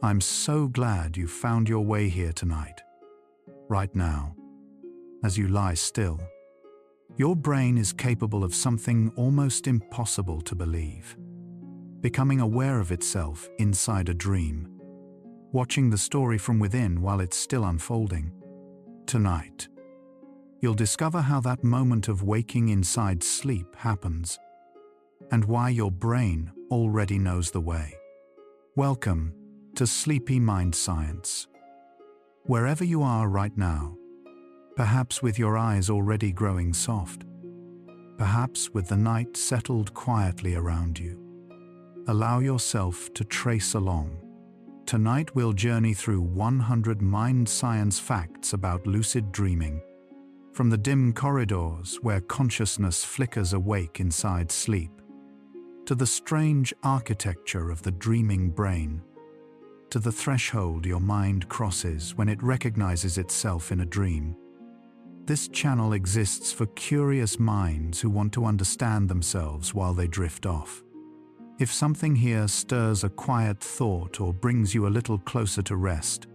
I'm so glad you found your way here tonight. Right now, as you lie still, your brain is capable of something almost impossible to believe. Becoming aware of itself inside a dream, watching the story from within while it's still unfolding. Tonight, you'll discover how that moment of waking inside sleep happens, and why your brain already knows the way. Welcome to Sleepy Mind Science. Wherever you are right now, perhaps with your eyes already growing soft, perhaps with the night settled quietly around you, allow yourself to trace along. Tonight we'll journey through 100 mind science facts about lucid dreaming, from the dim corridors where consciousness flickers awake inside sleep, to the strange architecture of the dreaming brain, to the threshold your mind crosses when it recognizes itself in a dream. This channel exists for curious minds who want to understand themselves while they drift off. If something here stirs a quiet thought or brings you a little closer to rest,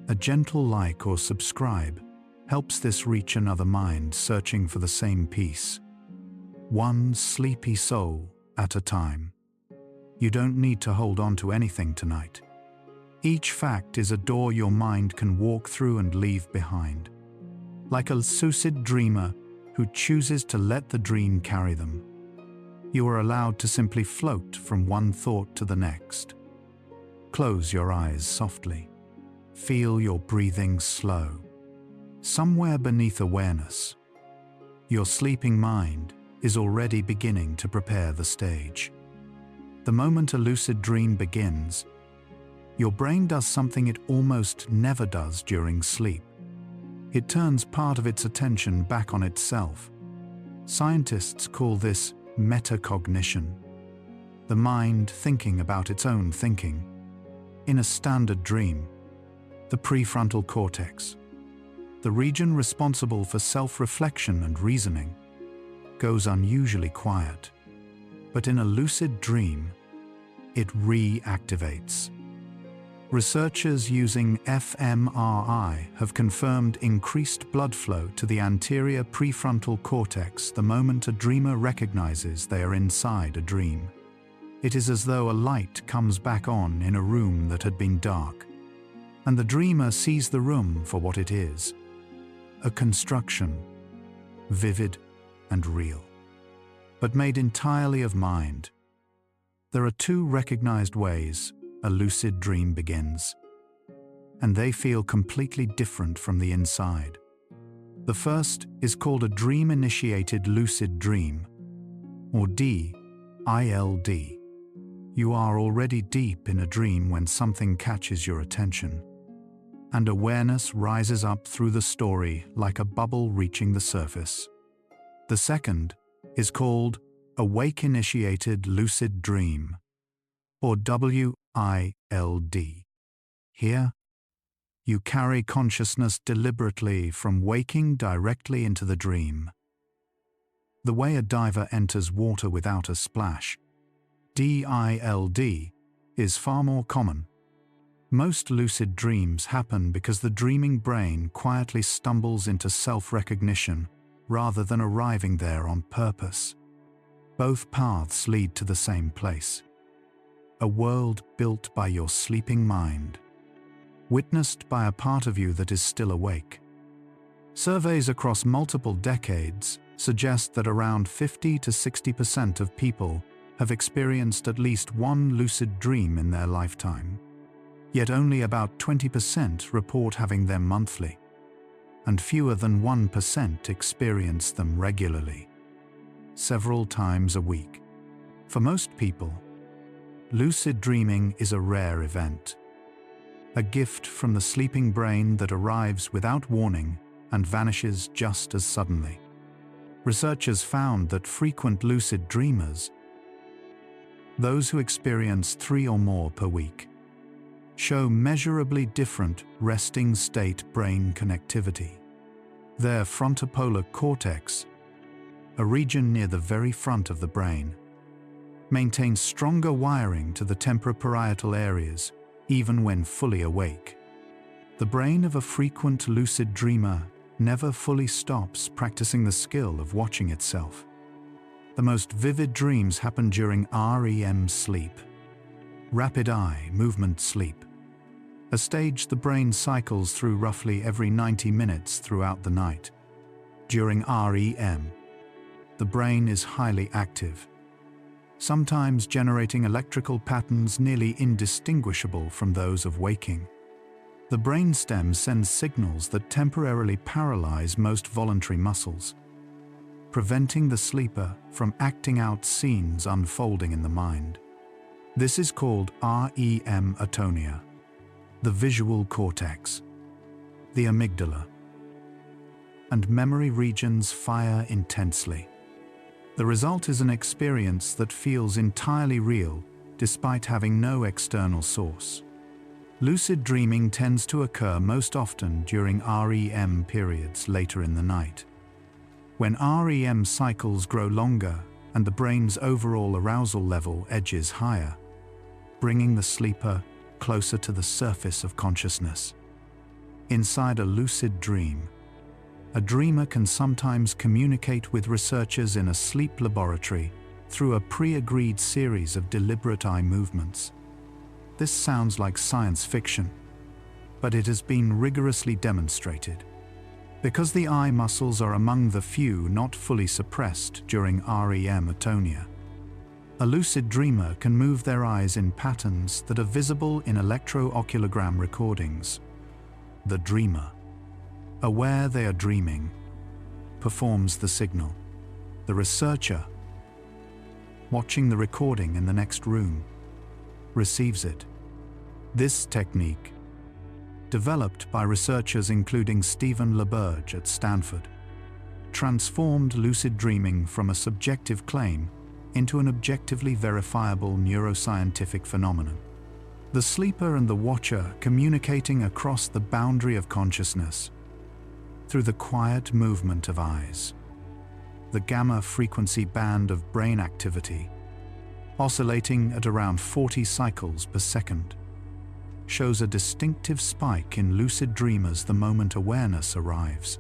a gentle like or subscribe helps this reach another mind searching for the same peace. One sleepy soul at a time. You don't need to hold on to anything tonight. Each fact is a door your mind can walk through and leave behind. Like a lucid dreamer who chooses to let the dream carry them, you are allowed to simply float from one thought to the next. Close your eyes softly. Feel your breathing slow. Somewhere beneath awareness, your sleeping mind is already beginning to prepare the stage. The moment a lucid dream begins, your brain does something it almost never does during sleep. It turns part of its attention back on itself. Scientists call this metacognition, the mind thinking about its own thinking. In a standard dream, the prefrontal cortex, the region responsible for self-reflection and reasoning, goes unusually quiet. But in a lucid dream, it reactivates. Researchers using fMRI have confirmed increased blood flow to the anterior prefrontal cortex the moment a dreamer recognizes they are inside a dream. It is as though a light comes back on in a room that had been dark, and the dreamer sees the room for what it is: a construction, vivid and real, but made entirely of mind. There are two recognized ways a lucid dream begins, and they feel completely different from the inside. The first is called a dream-initiated lucid dream, or DILD. You are already deep in a dream when something catches your attention, and awareness rises up through the story like a bubble reaching the surface. The second is called a wake-initiated lucid dream, or WILD. Here, you carry consciousness deliberately from waking directly into the dream. The way a diver enters water without a splash, DILD, is far more common. Most lucid dreams happen because the dreaming brain quietly stumbles into self-recognition rather than arriving there on purpose. Both paths lead to the same place: a world built by your sleeping mind, witnessed by a part of you that is still awake. Surveys across multiple decades suggest that around 50 to 60% of people have experienced at least one lucid dream in their lifetime. Yet only about 20% report having them monthly, and fewer than 1% experience them regularly, several times a week. For most people, lucid dreaming is a rare event, a gift from the sleeping brain that arrives without warning and vanishes just as suddenly. Researchers found that frequent lucid dreamers, those who experience 3 or more per week, show measurably different resting state brain connectivity. Their frontopolar cortex, a region near the very front of the brain, maintains stronger wiring to the temporoparietal areas, even when fully awake. The brain of a frequent lucid dreamer never fully stops practicing the skill of watching itself. The most vivid dreams happen during REM sleep, rapid eye movement sleep, a stage the brain cycles through roughly every 90 minutes throughout the night. During REM, the brain is highly active, sometimes generating electrical patterns nearly indistinguishable from those of waking. The brainstem sends signals that temporarily paralyze most voluntary muscles, preventing the sleeper from acting out scenes unfolding in the mind. This is called REM atonia. The visual cortex, the amygdala, and memory regions fire intensely. The result is an experience that feels entirely real despite having no external source. Lucid dreaming tends to occur most often during REM periods later in the night. When REM cycles grow longer and the brain's overall arousal level edges higher, bringing the sleeper closer to the surface of consciousness. Inside a lucid dream, a dreamer can sometimes communicate with researchers in a sleep laboratory through a pre-agreed series of deliberate eye movements. This sounds like science fiction, but it has been rigorously demonstrated. Because the eye muscles are among the few not fully suppressed during REM atonia, a lucid dreamer can move their eyes in patterns that are visible in electro-oculogram recordings. The dreamer, aware they are dreaming, performs the signal. The researcher, watching the recording in the next room, receives it. This technique, developed by researchers including Stephen LaBerge at Stanford, transformed lucid dreaming from a subjective claim into an objectively verifiable neuroscientific phenomenon. The sleeper and the watcher communicating across the boundary of consciousness through the quiet movement of eyes. The gamma frequency band of brain activity, oscillating at around 40 cycles per second, shows a distinctive spike in lucid dreamers the moment awareness arrives.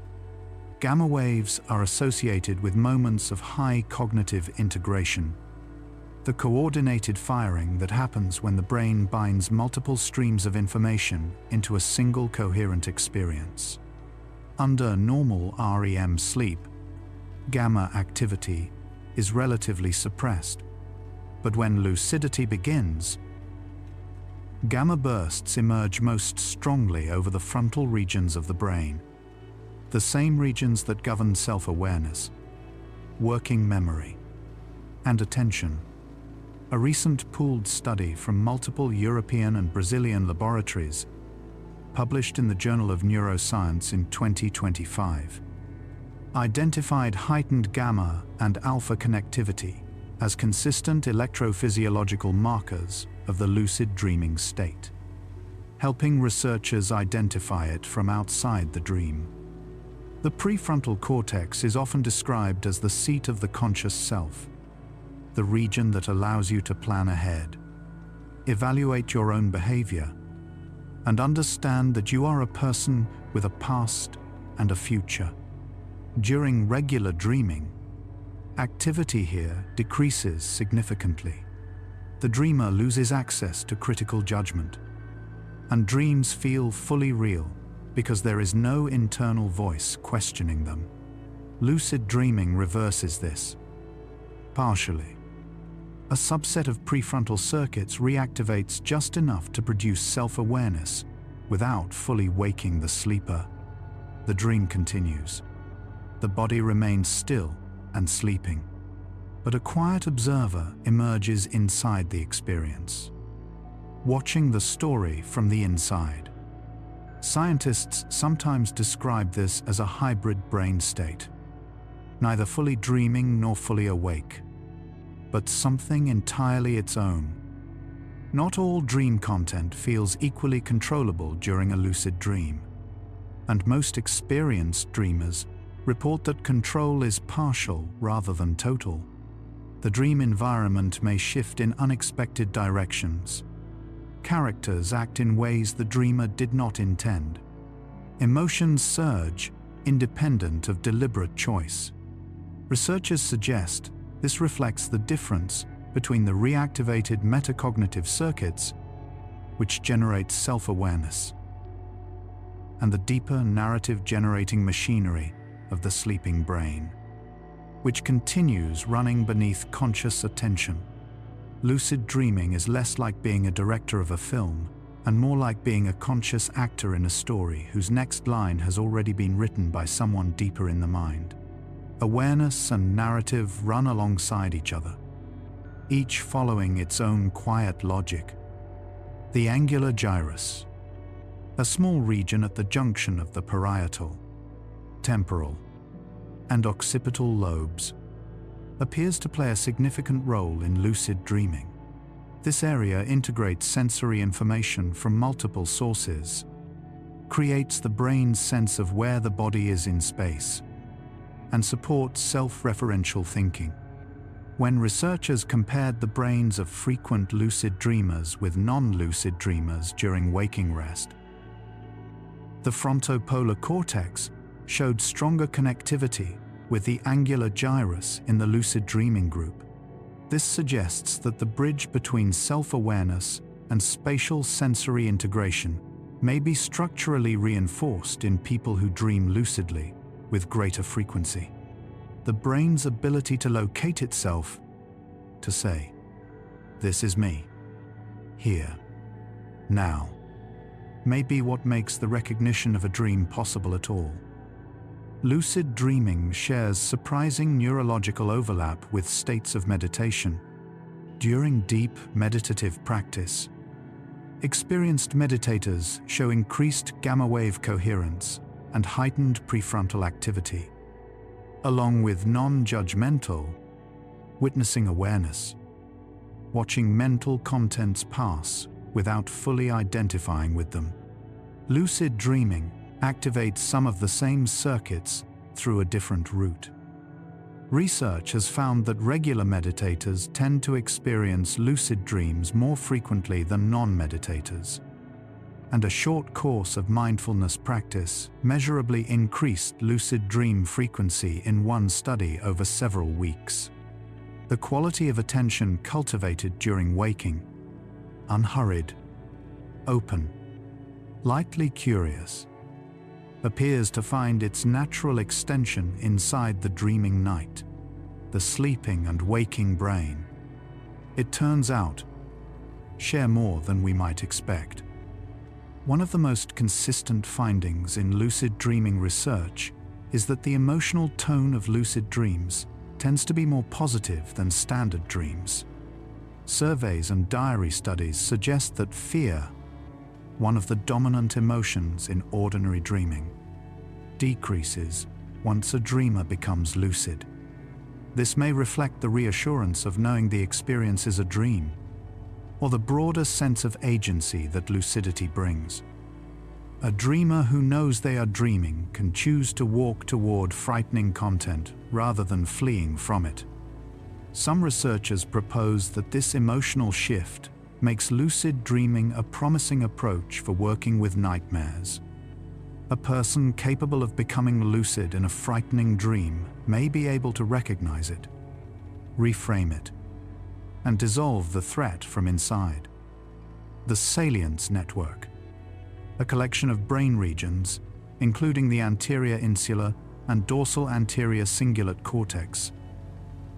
Gamma waves are associated with moments of high cognitive integration, the coordinated firing that happens when the brain binds multiple streams of information into a single coherent experience. Under normal REM sleep, gamma activity is relatively suppressed, but when lucidity begins, gamma bursts emerge most strongly over the frontal regions of the brain, the same regions that govern self-awareness, working memory, and attention. A recent pooled study from multiple European and Brazilian laboratories, published in the Journal of Neuroscience in 2025, identified heightened gamma and alpha connectivity as consistent electrophysiological markers of the lucid dreaming state, helping researchers identify it from outside the dream. The prefrontal cortex is often described as the seat of the conscious self, the region that allows you to plan ahead, evaluate your own behavior, and understand that you are a person with a past and a future. During regular dreaming, activity here decreases significantly. The dreamer loses access to critical judgment, and dreams feel fully real because there is no internal voice questioning them. Lucid dreaming reverses this. Partially. A subset of prefrontal circuits reactivates just enough to produce self-awareness without fully waking the sleeper. The dream continues. The body remains still and sleeping, but a quiet observer emerges inside the experience, watching the story from the inside. Scientists sometimes describe this as a hybrid brain state, neither fully dreaming nor fully awake, but something entirely its own. Not all dream content feels equally controllable during a lucid dream, and most experienced dreamers report that control is partial rather than total. The dream environment may shift in unexpected directions, characters act in ways the dreamer did not intend. Emotions surge, independent of deliberate choice. Researchers suggest this reflects the difference between the reactivated metacognitive circuits, which generate self-awareness, and the deeper narrative-generating machinery of the sleeping brain, which continues running beneath conscious attention. Lucid dreaming is less like being a director of a film and more like being a conscious actor in a story whose next line has already been written by someone deeper in the mind. Awareness and narrative run alongside each other, each following its own quiet logic. The angular gyrus, a small region at the junction of the parietal, temporal, and occipital lobes, appears to play a significant role in lucid dreaming. This area integrates sensory information from multiple sources, creates the brain's sense of where the body is in space, and supports self-referential thinking. When researchers compared the brains of frequent lucid dreamers with non-lucid dreamers during waking rest, the frontopolar cortex showed stronger connectivity with the angular gyrus in the lucid dreaming group. This suggests that the bridge between self-awareness and spatial sensory integration may be structurally reinforced in people who dream lucidly with greater frequency. The brain's ability to locate itself, to say, "This is me, here, now," may be what makes the recognition of a dream possible at all. Lucid dreaming shares surprising neurological overlap with states of meditation. During deep meditative practice, experienced meditators show increased gamma-wave coherence and heightened prefrontal activity, along with non-judgmental, witnessing awareness, watching mental contents pass without fully identifying with them. Lucid dreaming activates some of the same circuits through a different route. Research has found that regular meditators tend to experience lucid dreams more frequently than non-meditators, and a short course of mindfulness practice measurably increased lucid dream frequency in one study over several weeks. The quality of attention cultivated during waking, unhurried, open, lightly curious, appears to find its natural extension inside the dreaming night, the sleeping and waking brain. It turns out, share more than we might expect. One of the most consistent findings in lucid dreaming research is that the emotional tone of lucid dreams tends to be more positive than standard dreams. Surveys and diary studies suggest that fear, one of the dominant emotions in ordinary dreaming, decreases once a dreamer becomes lucid. This may reflect the reassurance of knowing the experience is a dream, or the broader sense of agency that lucidity brings. A dreamer who knows they are dreaming can choose to walk toward frightening content rather than fleeing from it. Some researchers propose that this emotional shift makes lucid dreaming a promising approach for working with nightmares. A person capable of becoming lucid in a frightening dream may be able to recognize it, reframe it, and dissolve the threat from inside. The salience network, a collection of brain regions, including the anterior insular and dorsal anterior cingulate cortex,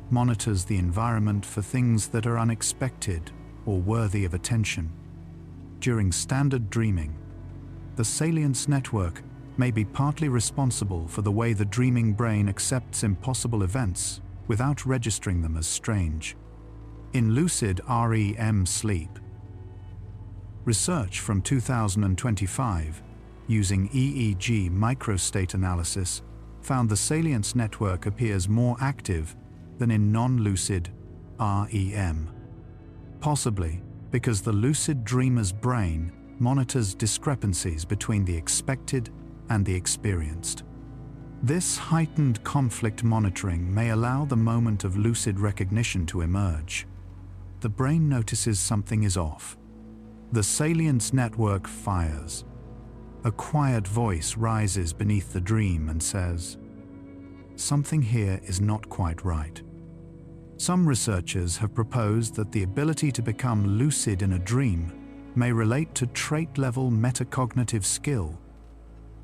monitors the environment for things that are unexpected or worthy of attention. During standard dreaming, the salience network may be partly responsible for the way the dreaming brain accepts impossible events without registering them as strange. In lucid REM sleep, research from 2025 using EEG microstate analysis found the salience network appears more active than in non-lucid REM, possibly because the lucid dreamer's brain monitors discrepancies between the expected and the experienced. This heightened conflict monitoring may allow the moment of lucid recognition to emerge. The brain notices something is off, The salience network fires. A quiet voice rises beneath the dream and says, "Something here is not quite right." Some researchers have proposed that the ability to become lucid in a dream may relate to trait-level metacognitive skill,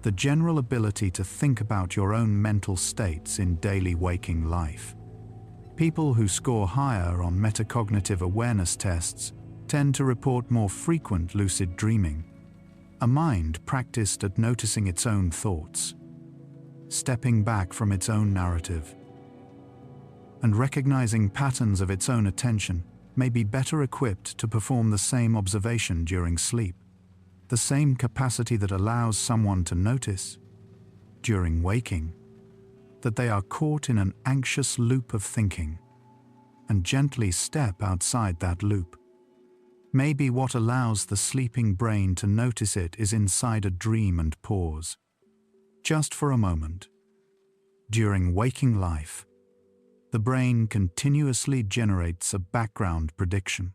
the general ability to think about your own mental states in daily waking life. People who score higher on metacognitive awareness tests tend to report more frequent lucid dreaming, a mind practiced at noticing its own thoughts, stepping back from its own narrative, and recognizing patterns of its own attention may be better equipped to perform the same observation during sleep, the same capacity that allows someone to notice, during waking, that they are caught in an anxious loop of thinking, and gently step outside that loop. Maybe what allows the sleeping brain to notice it is inside a dream and pause, just for a moment. During waking life, the brain continuously generates a background prediction,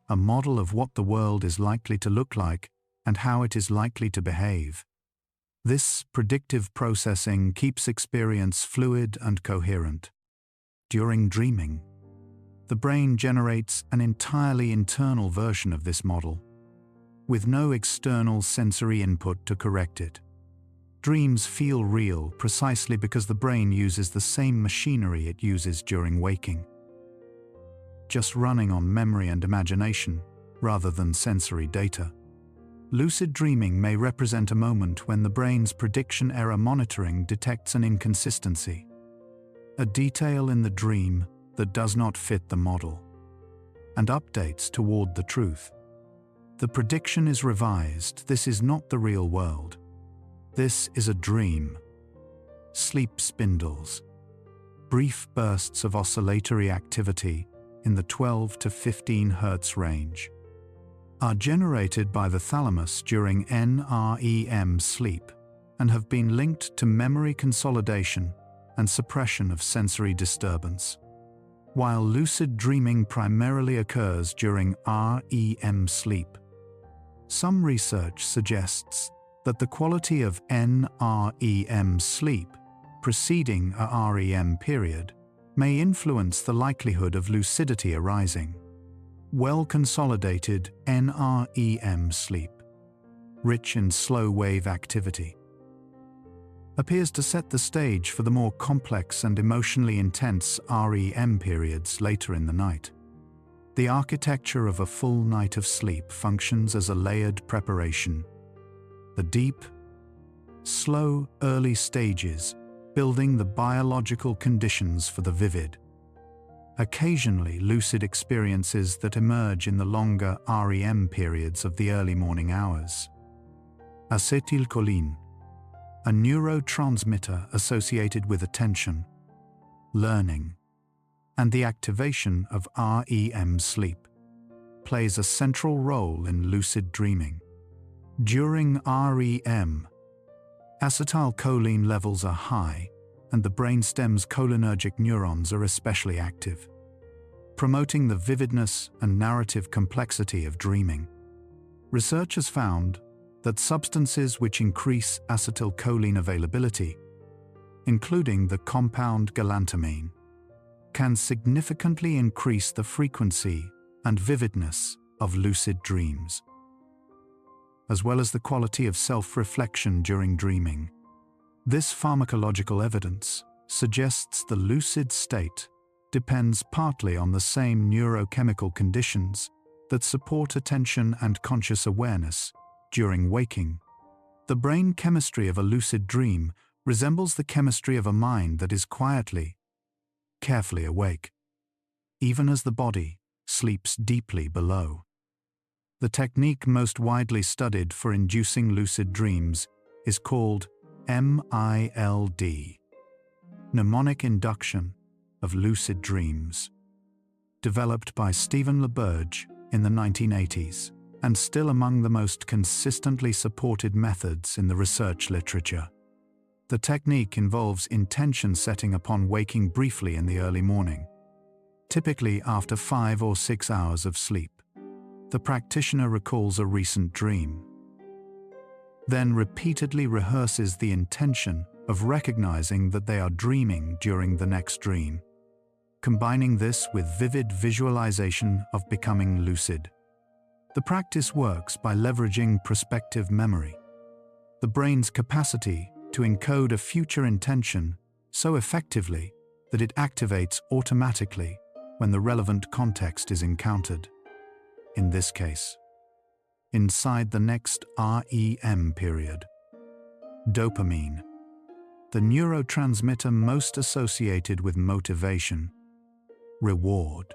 a model of what the world is likely to look like and how it is likely to behave. This predictive processing keeps experience fluid and coherent. During dreaming, the brain generates an entirely internal version of this model, with no external sensory input to correct it. Dreams feel real precisely because the brain uses the same machinery it uses during waking, just running on memory and imagination rather than sensory data. Lucid dreaming may represent a moment when the brain's prediction error monitoring detects an inconsistency, a detail in the dream that does not fit the model, and updates toward the truth. The prediction is revised. This is not the real world. This is a dream. Sleep spindles, brief bursts of oscillatory activity in the 12 to 15 Hz range, are generated by the thalamus during NREM sleep and have been linked to memory consolidation and suppression of sensory disturbance. While lucid dreaming primarily occurs during REM sleep, some research suggests that the quality of NREM sleep preceding a REM period may influence the likelihood of lucidity arising. Well-consolidated NREM sleep, rich in slow-wave activity, appears to set the stage for the more complex and emotionally intense REM periods later in the night. The architecture of a full night of sleep functions as a layered preparation. The deep, slow, early stages building the biological conditions for the vivid, occasionally lucid experiences that emerge in the longer REM periods of the early morning hours. Acetylcholine, a neurotransmitter associated with attention, learning, and the activation of REM sleep, plays a central role in lucid dreaming. During REM, acetylcholine levels are high, and the brainstem's cholinergic neurons are especially active, promoting the vividness and narrative complexity of dreaming. Research has found that substances which increase acetylcholine availability, including the compound galantamine, can significantly increase the frequency and vividness of lucid dreams, as well as the quality of self-reflection during dreaming. This pharmacological evidence suggests the lucid state depends partly on the same neurochemical conditions that support attention and conscious awareness during waking. The brain chemistry of a lucid dream resembles the chemistry of a mind that is quietly, carefully awake, even as the body sleeps deeply below. The technique most widely studied for inducing lucid dreams is called MILD, mnemonic induction of lucid dreams, developed by Stephen LaBerge in the 1980s, and still among the most consistently supported methods in the research literature. The technique involves intention setting upon waking briefly in the early morning, typically after 5 or 6 hours of sleep. the practitioner recalls a recent dream, then repeatedly rehearses the intention of recognizing that they are dreaming during the next dream, combining this with vivid visualization of becoming lucid. The practice works by leveraging prospective memory, the brain's capacity to encode a future intention so effectively that it activates automatically when the relevant context is encountered. In this case, inside the next REM period. Dopamine, the neurotransmitter most associated with motivation, reward,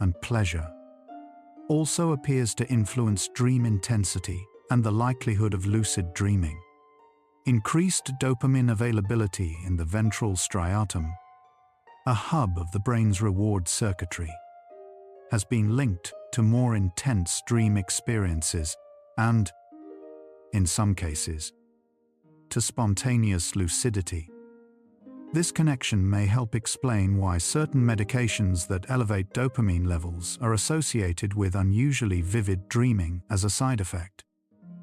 and pleasure, also appears to influence dream intensity and the likelihood of lucid dreaming. Increased dopamine availability in the ventral striatum, a hub of the brain's reward circuitry, has been linked to more intense dream experiences and, in some cases, to spontaneous lucidity. This connection may help explain why certain medications that elevate dopamine levels are associated with unusually vivid dreaming as a side effect.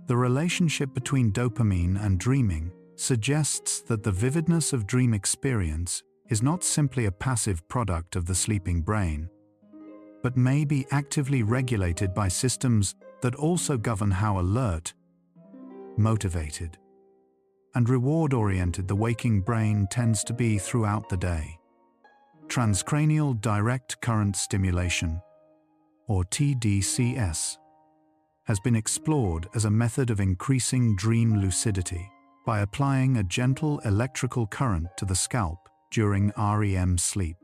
The relationship between dopamine and dreaming suggests that the vividness of dream experience is not simply a passive product of the sleeping brain, but may be actively regulated by systems that also govern how alert, motivated, and reward-oriented the waking brain tends to be throughout the day. Transcranial direct current stimulation, or TDCS, has been explored as a method of increasing dream lucidity by applying a gentle electrical current to the scalp during REM sleep.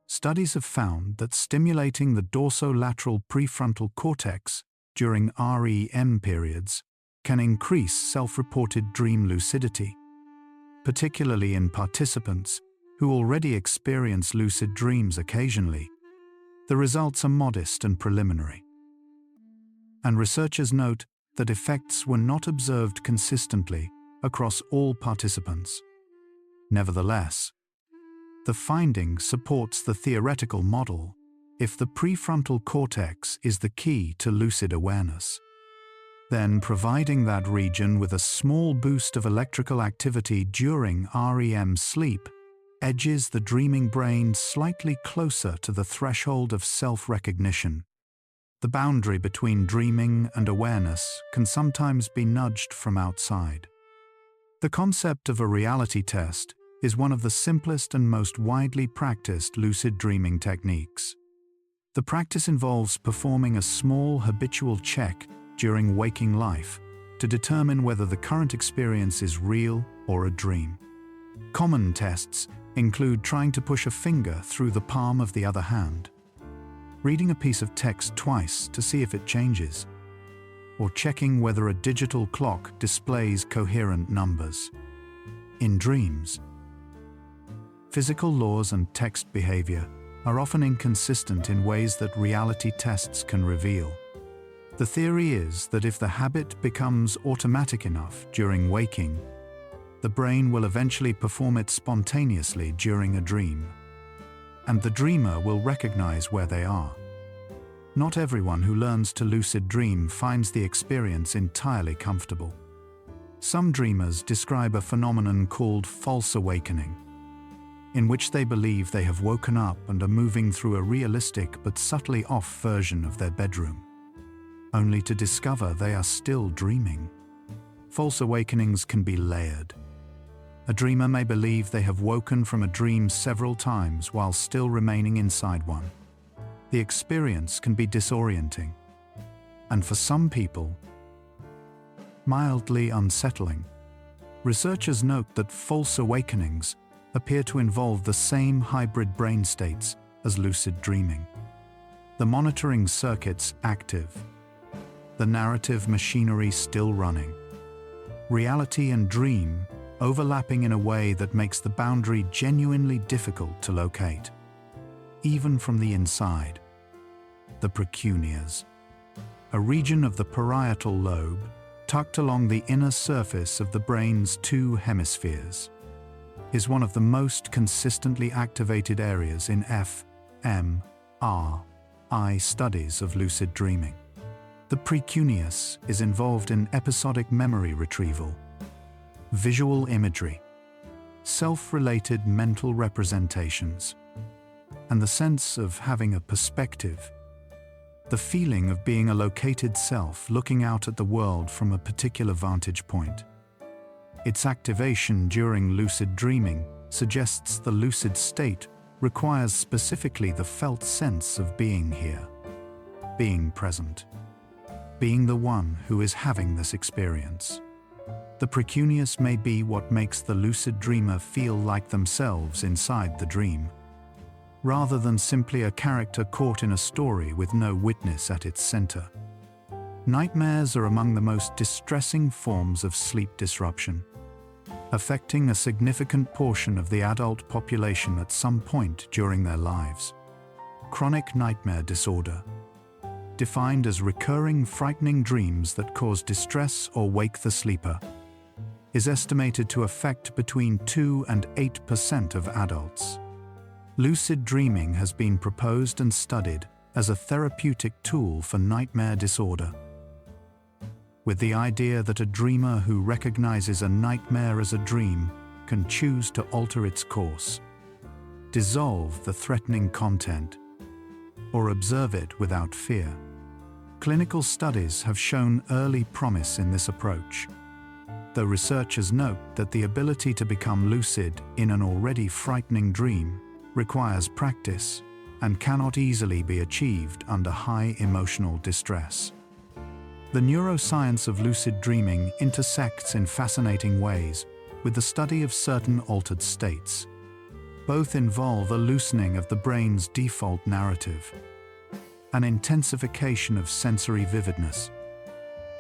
Studies have found that stimulating the dorsolateral prefrontal cortex during REM periods can increase self-reported dream lucidity, particularly in participants who already experience lucid dreams occasionally. The results are modest and preliminary, and researchers note that effects were not observed consistently across all participants. Nevertheless, the finding supports the theoretical model if the prefrontal cortex is the key to lucid awareness. Then providing that region with a small boost of electrical activity during REM sleep edges the dreaming brain slightly closer to the threshold of self-recognition. The boundary between dreaming and awareness can sometimes be nudged from outside. The concept of a reality test is one of the simplest and most widely practiced lucid dreaming techniques. The practice involves performing a small habitual check during waking life to determine whether the current experience is real or a dream. Common tests include trying to push a finger through the palm of the other hand, reading a piece of text twice to see if it changes, or checking whether a digital clock displays coherent numbers. In dreams, physical laws and text behavior are often inconsistent in ways that reality tests can reveal. The theory is that if the habit becomes automatic enough during waking, the brain will eventually perform it spontaneously during a dream, and the dreamer will recognize where they are. Not everyone who learns to lucid dream finds the experience entirely comfortable. Some dreamers describe a phenomenon called false awakening, in which they believe they have woken up and are moving through a realistic but subtly off version of their bedroom, only to discover they are still dreaming. False awakenings can be layered. A dreamer may believe they have woken from a dream several times while still remaining inside one. The experience can be disorienting, and for some people, mildly unsettling. Researchers note that false awakenings appear to involve the same hybrid brain states as lucid dreaming. The monitoring circuits active, the narrative machinery still running, reality and dream overlapping in a way that makes the boundary genuinely difficult to locate, even from the inside. The precuneas, a region of the parietal lobe tucked along the inner surface of the brain's two hemispheres, is one of the most consistently activated areas in fMRI studies of lucid dreaming. The precuneus is involved in episodic memory retrieval, visual imagery, self-related mental representations, and the sense of having a perspective, the feeling of being a located self looking out at the world from a particular vantage point. Its activation during lucid dreaming suggests the lucid state requires specifically the felt sense of being here, being present, being the one who is having this experience. The precuneus may be what makes the lucid dreamer feel like themselves inside the dream, rather than simply a character caught in a story with no witness at its center. Nightmares are among the most distressing forms of sleep disruption, affecting a significant portion of the adult population at some point during their lives. Chronic nightmare disorder, defined as recurring frightening dreams that cause distress or wake the sleeper, is estimated to affect between 2 and 8% of adults. Lucid dreaming has been proposed and studied as a therapeutic tool for nightmare disorder, with the idea that a dreamer who recognizes a nightmare as a dream can choose to alter its course, dissolve the threatening content, or observe it without fear. Clinical studies have shown early promise in this approach, though researchers note that the ability to become lucid in an already frightening dream requires practice and cannot easily be achieved under high emotional distress. The neuroscience of lucid dreaming intersects in fascinating ways with the study of certain altered states. Both involve a loosening of the brain's default narrative, an intensification of sensory vividness,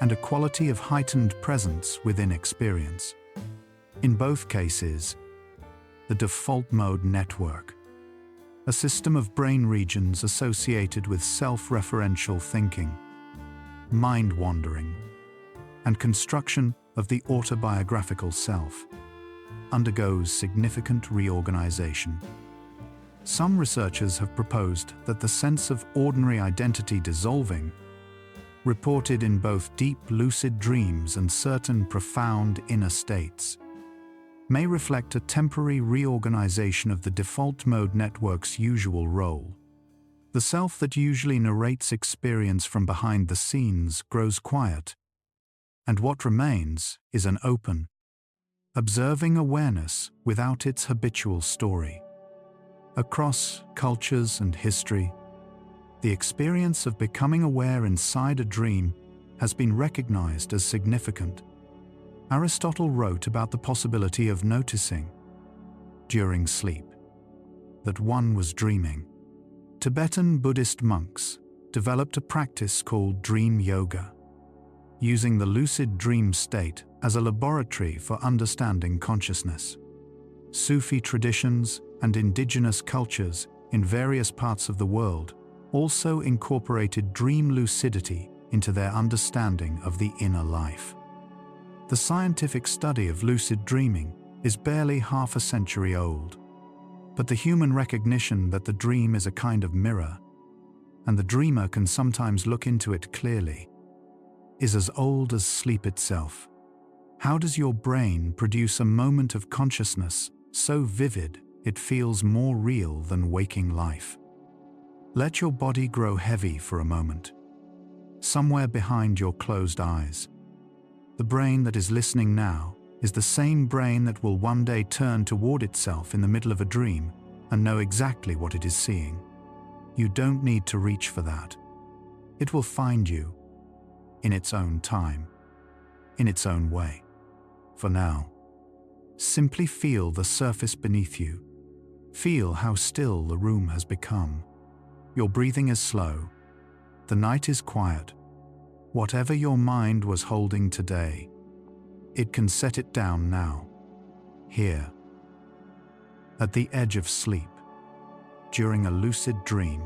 and a quality of heightened presence within experience. In both cases, the default mode network, a system of brain regions associated with self-referential thinking, mind-wandering, and construction of the autobiographical self, undergoes significant reorganization. Some researchers have proposed that the sense of ordinary identity dissolving, reported in both deep lucid dreams and certain profound inner states, may reflect a temporary reorganization of the default mode network's usual role. The self that usually narrates experience from behind the scenes grows quiet, and what remains is an open, observing awareness without its habitual story. Across cultures and history, the experience of becoming aware inside a dream has been recognized as significant. Aristotle wrote about the possibility of noticing, during sleep, that one was dreaming. Tibetan Buddhist monks developed a practice called dream yoga, using the lucid dream state as a laboratory for understanding consciousness. Sufi traditions and indigenous cultures in various parts of the world also incorporated dream lucidity into their understanding of the inner life. The scientific study of lucid dreaming is barely half a century old, but the human recognition that the dream is a kind of mirror, and the dreamer can sometimes look into it clearly, is as old as sleep itself. How does your brain produce a moment of consciousness so vivid it feels more real than waking life? Let your body grow heavy for a moment. Somewhere behind your closed eyes, the brain that is listening now is the same brain that will one day turn toward itself in the middle of a dream and know exactly what it is seeing. You don't need to reach for that. It will find you, in its own time, in its own way. For now, simply feel the surface beneath you. Feel how still the room has become. Your breathing is slow. The night is quiet. Whatever your mind was holding today, it can set it down now, here, at the edge of sleep. During a lucid dream,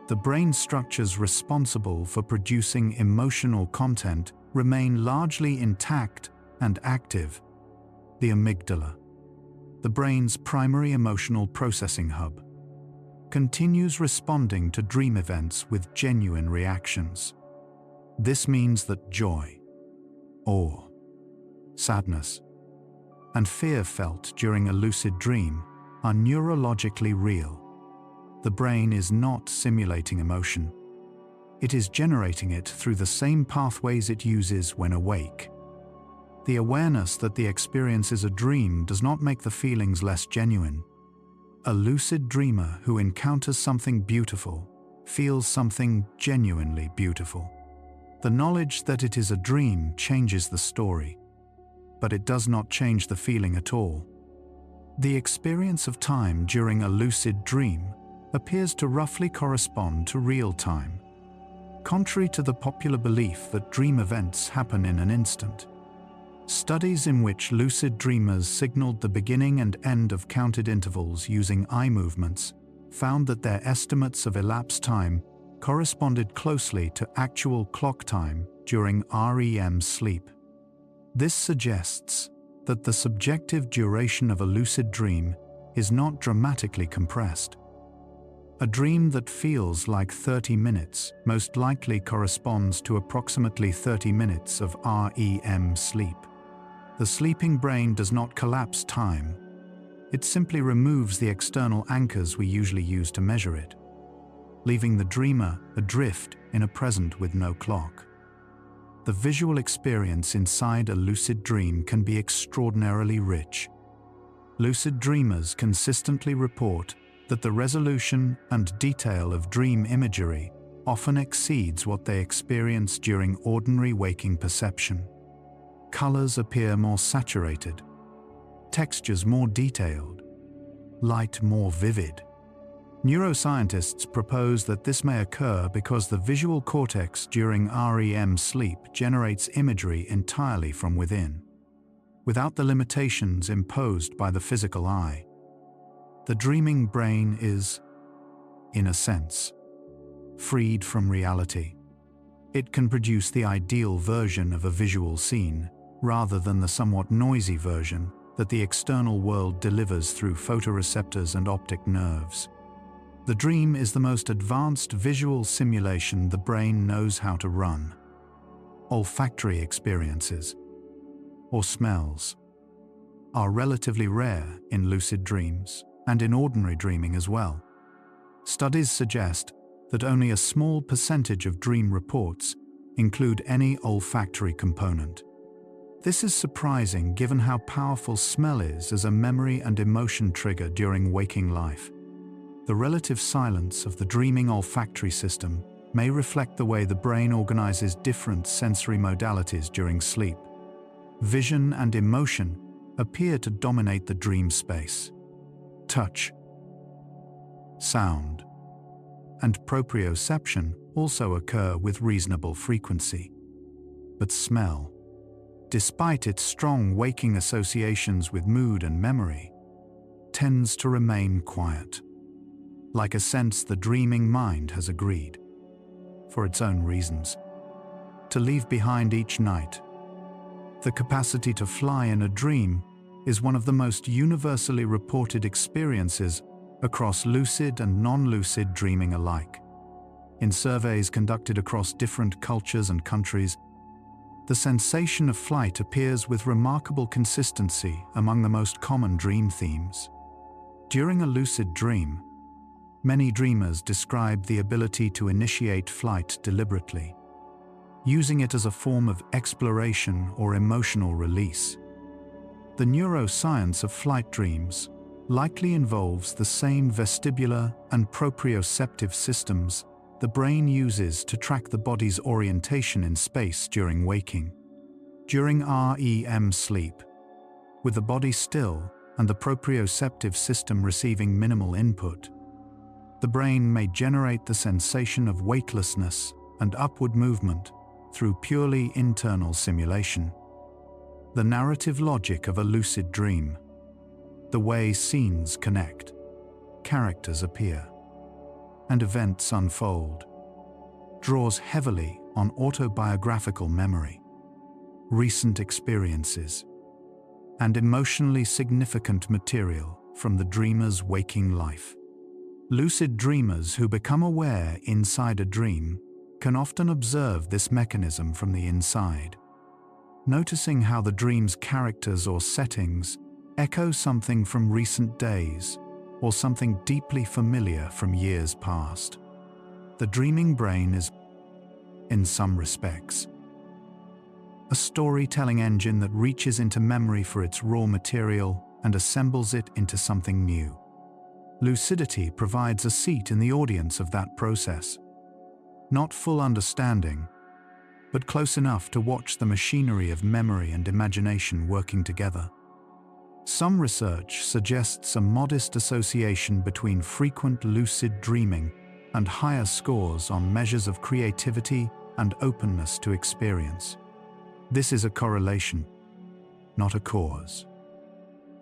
the brain structures responsible for producing emotional content remain largely intact and active. The amygdala, the brain's primary emotional processing hub, continues responding to dream events with genuine reactions. This means that joy, awe, sadness, and fear felt during a lucid dream are neurologically real. The brain is not simulating emotion. It is generating it through the same pathways it uses when awake. The awareness that the experience is a dream does not make the feelings less genuine. A lucid dreamer who encounters something beautiful feels something genuinely beautiful. The knowledge that it is a dream changes the story, but it does not change the feeling at all. The experience of time during a lucid dream appears to roughly correspond to real time, contrary to the popular belief that dream events happen in an instant. Studies in which lucid dreamers signaled the beginning and end of counted intervals using eye movements found that their estimates of elapsed time corresponded closely to actual clock time during REM sleep. This suggests that the subjective duration of a lucid dream is not dramatically compressed. A dream that feels like 30 minutes most likely corresponds to approximately 30 minutes of REM sleep. The sleeping brain does not collapse time. It simply removes the external anchors we usually use to measure it, leaving the dreamer adrift in a present with no clock. The visual experience inside a lucid dream can be extraordinarily rich. Lucid dreamers consistently report that the resolution and detail of dream imagery often exceeds what they experience during ordinary waking perception. Colors appear more saturated, textures more detailed, light more vivid. Neuroscientists propose that this may occur because the visual cortex during REM sleep generates imagery entirely from within, without the limitations imposed by the physical eye. The dreaming brain is, in a sense, freed from reality. It can produce the ideal version of a visual scene, rather than the somewhat noisy version that the external world delivers through photoreceptors and optic nerves. The dream is the most advanced visual simulation the brain knows how to run. Olfactory experiences, or smells, are relatively rare in lucid dreams and in ordinary dreaming as well. Studies suggest that only a small percentage of dream reports include any olfactory component. This is surprising given how powerful smell is as a memory and emotion trigger during waking life. The relative silence of the dreaming olfactory system may reflect the way the brain organizes different sensory modalities during sleep. Vision and emotion appear to dominate the dream space. Touch, sound, and proprioception also occur with reasonable frequency. But smell, despite its strong waking associations with mood and memory, tends to remain quiet, like a sense the dreaming mind has agreed, for its own reasons, to leave behind each night. The capacity to fly in a dream is one of the most universally reported experiences across lucid and non-lucid dreaming alike. In surveys conducted across different cultures and countries, the sensation of flight appears with remarkable consistency among the most common dream themes. During a lucid dream, many dreamers describe the ability to initiate flight deliberately, using it as a form of exploration or emotional release. The neuroscience of flight dreams likely involves the same vestibular and proprioceptive systems the brain uses to track the body's orientation in space during waking. During REM sleep, with the body still and the proprioceptive system receiving minimal input, the brain may generate the sensation of weightlessness and upward movement through purely internal simulation. The narrative logic of a lucid dream, the way scenes connect, characters appear, and events unfold, draws heavily on autobiographical memory, recent experiences, and emotionally significant material from the dreamer's waking life. Lucid dreamers who become aware inside a dream can often observe this mechanism from the inside, noticing how the dream's characters or settings echo something from recent days or something deeply familiar from years past. The dreaming brain is, in some respects, a storytelling engine that reaches into memory for its raw material and assembles it into something new. Lucidity provides a seat in the audience of that process. Not full understanding, but close enough to watch the machinery of memory and imagination working together. Some research suggests a modest association between frequent lucid dreaming and higher scores on measures of creativity and openness to experience. This is a correlation, not a cause.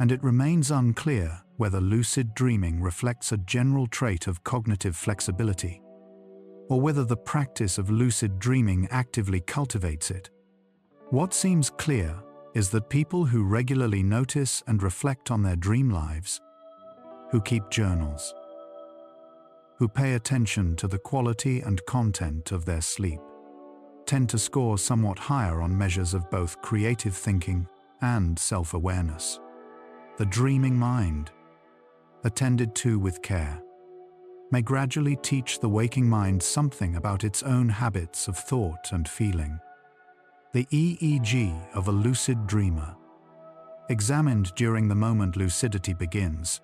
And it remains unclear whether lucid dreaming reflects a general trait of cognitive flexibility, or whether the practice of lucid dreaming actively cultivates it. What seems clear is that people who regularly notice and reflect on their dream lives, who keep journals, who pay attention to the quality and content of their sleep, tend to score somewhat higher on measures of both creative thinking and self-awareness. The dreaming mind, attended to with care, may gradually teach the waking mind something about its own habits of thought and feeling. The EEG of a lucid dreamer, examined during the moment lucidity begins,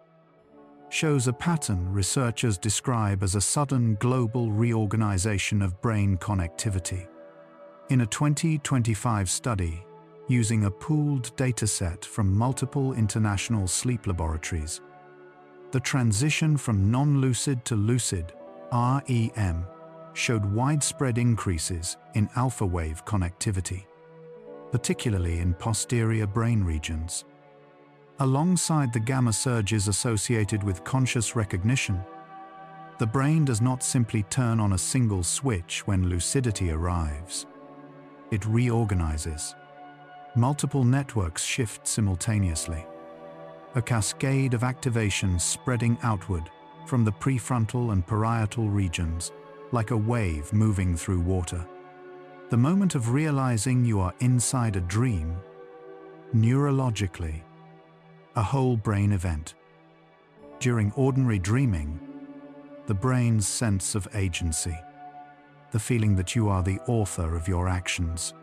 shows a pattern researchers describe as a sudden global reorganization of brain connectivity. In a 2025 study, using a pooled dataset from multiple international sleep laboratories, the transition from non-lucid to lucid, REM, showed widespread increases in alpha wave connectivity, particularly in posterior brain regions. Alongside the gamma surges associated with conscious recognition, the brain does not simply turn on a single switch when lucidity arrives. It reorganizes. Multiple networks shift simultaneously, a cascade of activations spreading outward from the prefrontal and parietal regions like a wave moving through water. The moment of realizing you are inside a dream, neurologically, a whole brain event. During ordinary dreaming, the brain's sense of agency, the feeling that you are the author of your actions,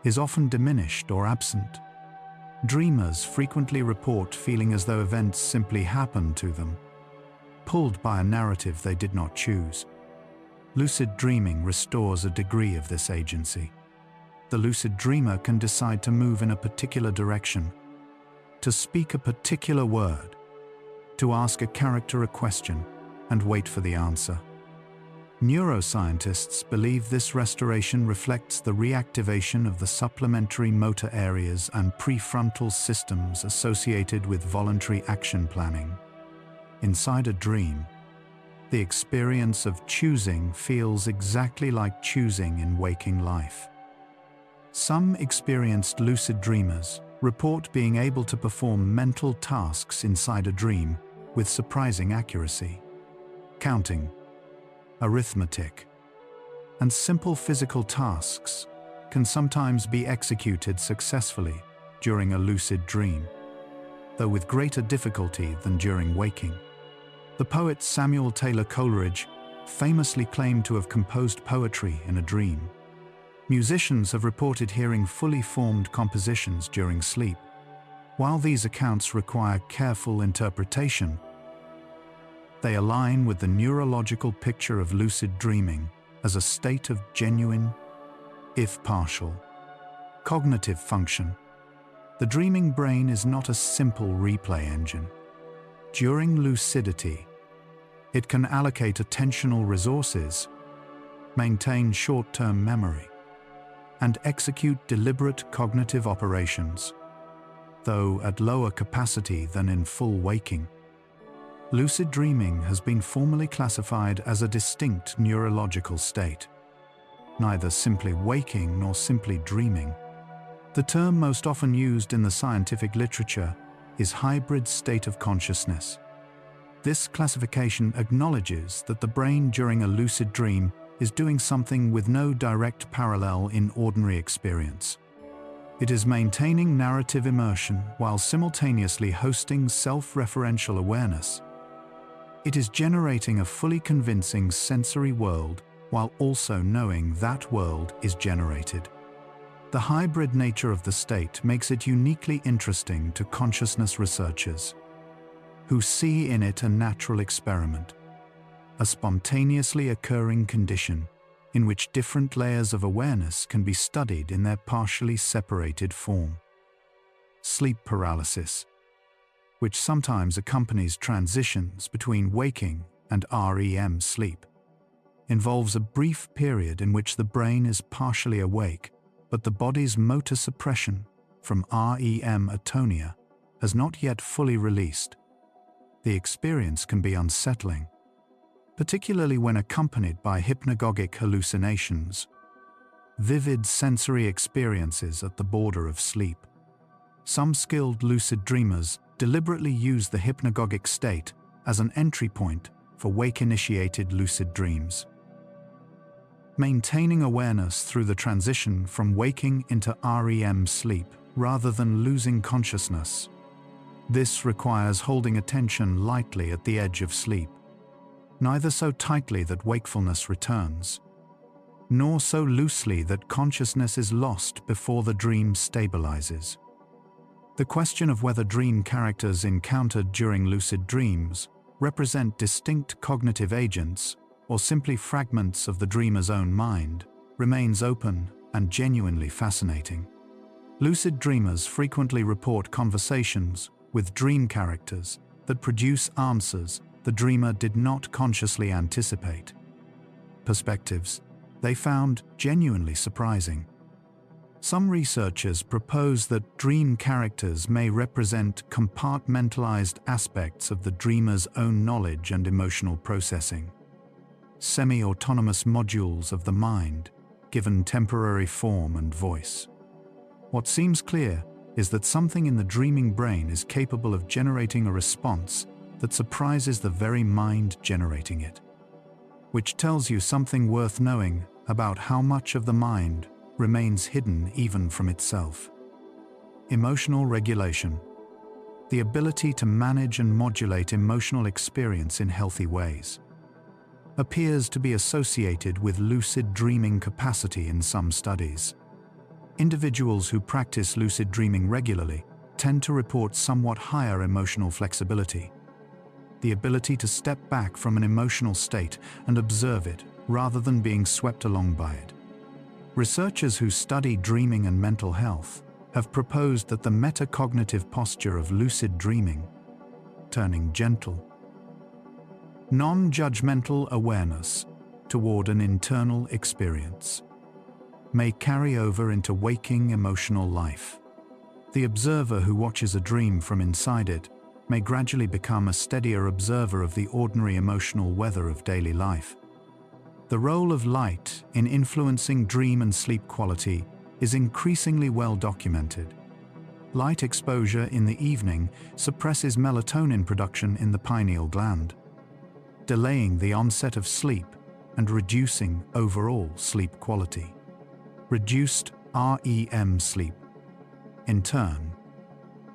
is often diminished or absent. Dreamers frequently report feeling as though events simply happened to them, pulled by a narrative they did not choose. Lucid dreaming restores a degree of this agency. The lucid dreamer can decide to move in a particular direction, to speak a particular word, to ask a character a question, and wait for the answer. Neuroscientists believe this restoration reflects the reactivation of the supplementary motor areas and prefrontal systems associated with voluntary action planning. Inside a dream, the experience of choosing feels exactly like choosing in waking life. Some experienced lucid dreamers report being able to perform mental tasks inside a dream with surprising accuracy. Counting, arithmetic, and simple physical tasks can sometimes be executed successfully during a lucid dream, though with greater difficulty than during waking. The poet Samuel Taylor Coleridge famously claimed to have composed poetry in a dream. Musicians have reported hearing fully formed compositions during sleep. While these accounts require careful interpretation, they align with the neurological picture of lucid dreaming as a state of genuine, if partial, cognitive function. The dreaming brain is not a simple replay engine. During lucidity, it can allocate attentional resources, maintain short-term memory, and execute deliberate cognitive operations, though at lower capacity than in full waking. Lucid dreaming has been formally classified as a distinct neurological state, neither simply waking nor simply dreaming. The term most often used in the scientific literature is hybrid state of consciousness. This classification acknowledges that the brain during a lucid dream is doing something with no direct parallel in ordinary experience. It is maintaining narrative immersion while simultaneously hosting self-referential awareness. It is generating a fully convincing sensory world while also knowing that world is generated. The hybrid nature of the state makes it uniquely interesting to consciousness researchers, who see in it a natural experiment, a spontaneously occurring condition in which different layers of awareness can be studied in their partially separated form. Sleep paralysis, which sometimes accompanies transitions between waking and REM sleep, involves a brief period in which the brain is partially awake, but the body's motor suppression from REM atonia has not yet fully released. The experience can be unsettling, particularly when accompanied by hypnagogic hallucinations, vivid sensory experiences at the border of sleep. Some skilled lucid dreamers deliberately use the hypnagogic state as an entry point for wake-initiated lucid dreams. Maintaining awareness through the transition from waking into REM sleep rather than losing consciousness. This requires holding attention lightly at the edge of sleep, neither so tightly that wakefulness returns, nor so loosely that consciousness is lost before the dream stabilizes. The question of whether dream characters encountered during lucid dreams represent distinct cognitive agents or simply fragments of the dreamer's own mind remains open and genuinely fascinating. Lucid dreamers frequently report conversations with dream characters that produce answers the dreamer did not consciously anticipate. Perspectives they found genuinely surprising. Some researchers propose that dream characters may represent compartmentalized aspects of the dreamer's own knowledge and emotional processing, semi-autonomous modules of the mind, given temporary form and voice. What seems clear is that something in the dreaming brain is capable of generating a response that surprises the very mind generating it, which tells you something worth knowing about how much of the mind remains hidden even from itself. Emotional regulation, the ability to manage and modulate emotional experience in healthy ways, appears to be associated with lucid dreaming capacity in some studies. Individuals who practice lucid dreaming regularly tend to report somewhat higher emotional flexibility, the ability to step back from an emotional state and observe it rather than being swept along by it. Researchers who study dreaming and mental health have proposed that the metacognitive posture of lucid dreaming, turning gentle, non-judgmental awareness toward an internal experience, may carry over into waking emotional life. The observer who watches a dream from inside it may gradually become a steadier observer of the ordinary emotional weather of daily life. The role of light in influencing dream and sleep quality is increasingly well documented. Light exposure in the evening suppresses melatonin production in the pineal gland, delaying the onset of sleep and reducing overall sleep quality. Reduced REM sleep, in turn,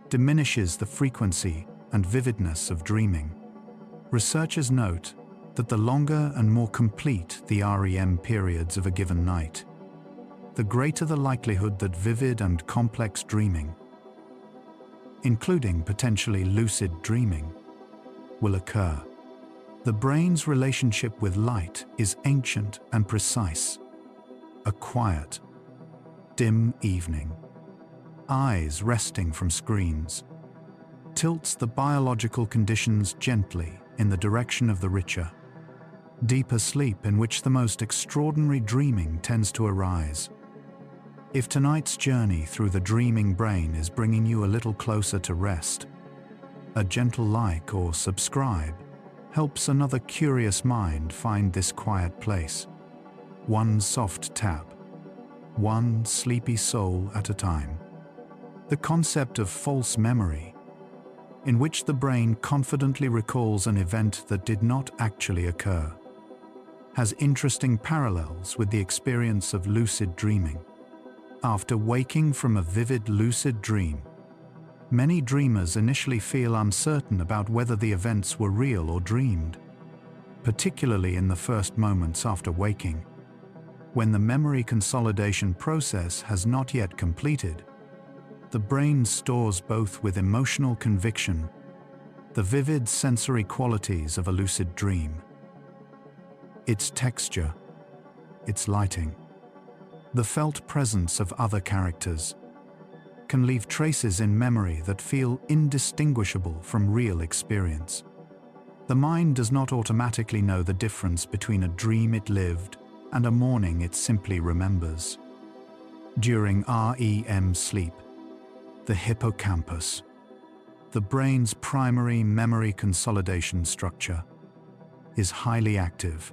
diminishes the frequency and vividness of dreaming. Researchers note that the longer and more complete the REM periods of a given night, the greater the likelihood that vivid and complex dreaming, including potentially lucid dreaming, will occur. The brain's relationship with light is ancient and precise. A quiet, dim evening, eyes resting from screens, tilts the biological conditions gently in the direction of the richer, deeper sleep in which the most extraordinary dreaming tends to arise. If tonight's journey through the dreaming brain is bringing you a little closer to rest, a gentle like or subscribe helps another curious mind find this quiet place. One soft tap, one sleepy soul at a time. The concept of false memory, in which the brain confidently recalls an event that did not actually occur, has interesting parallels with the experience of lucid dreaming. After waking from a vivid lucid dream, many dreamers initially feel uncertain about whether the events were real or dreamed, particularly in the first moments after waking, when the memory consolidation process has not yet completed. The brain stores both with emotional conviction the vivid sensory qualities of a lucid dream, its texture, its lighting, the felt presence of other characters, can leave traces in memory that feel indistinguishable from real experience. The mind does not automatically know the difference between a dream it lived and a morning it simply remembers. During REM sleep, the hippocampus, the brain's primary memory consolidation structure, is highly active.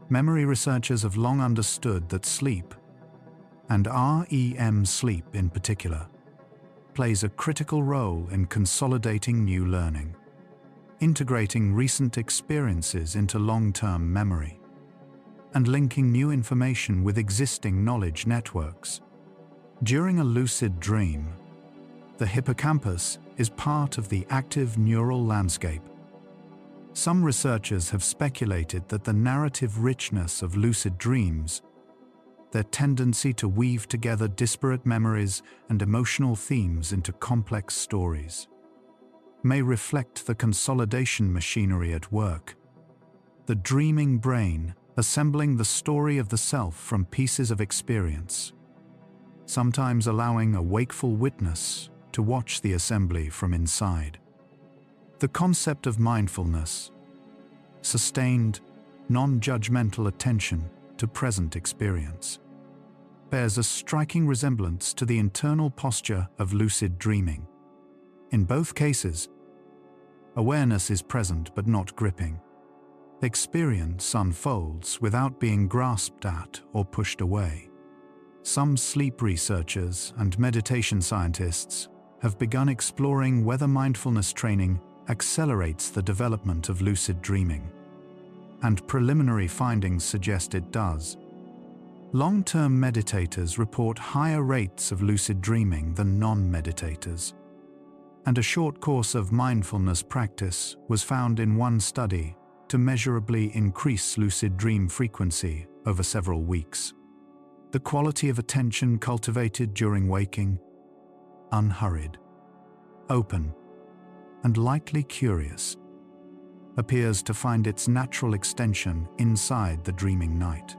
Memory researchers have long understood that sleep, and REM sleep in particular, plays a critical role in consolidating new learning, integrating recent experiences into long-term memory, and linking new information with existing knowledge networks. During a lucid dream, the hippocampus is part of the active neural landscape. Some researchers have speculated that the narrative richness of lucid dreams, their tendency to weave together disparate memories and emotional themes into complex stories, may reflect the consolidation machinery at work. The dreaming brain assembling the story of the self from pieces of experience, sometimes allowing a wakeful witness to watch the assembly from inside. The concept of mindfulness, sustained, non-judgmental attention to present experience, bears a striking resemblance to the internal posture of lucid dreaming. In both cases, awareness is present but not gripping. Experience unfolds without being grasped at or pushed away. Some sleep researchers and meditation scientists have begun exploring whether mindfulness training accelerates the development of lucid dreaming, and preliminary findings suggest it does. Long-term meditators report higher rates of lucid dreaming than non-meditators, and a short course of mindfulness practice was found in one study to measurably increase lucid dream frequency over several weeks. The quality of attention cultivated during waking, unhurried, open, and lightly curious, appears to find its natural extension inside the dreaming night.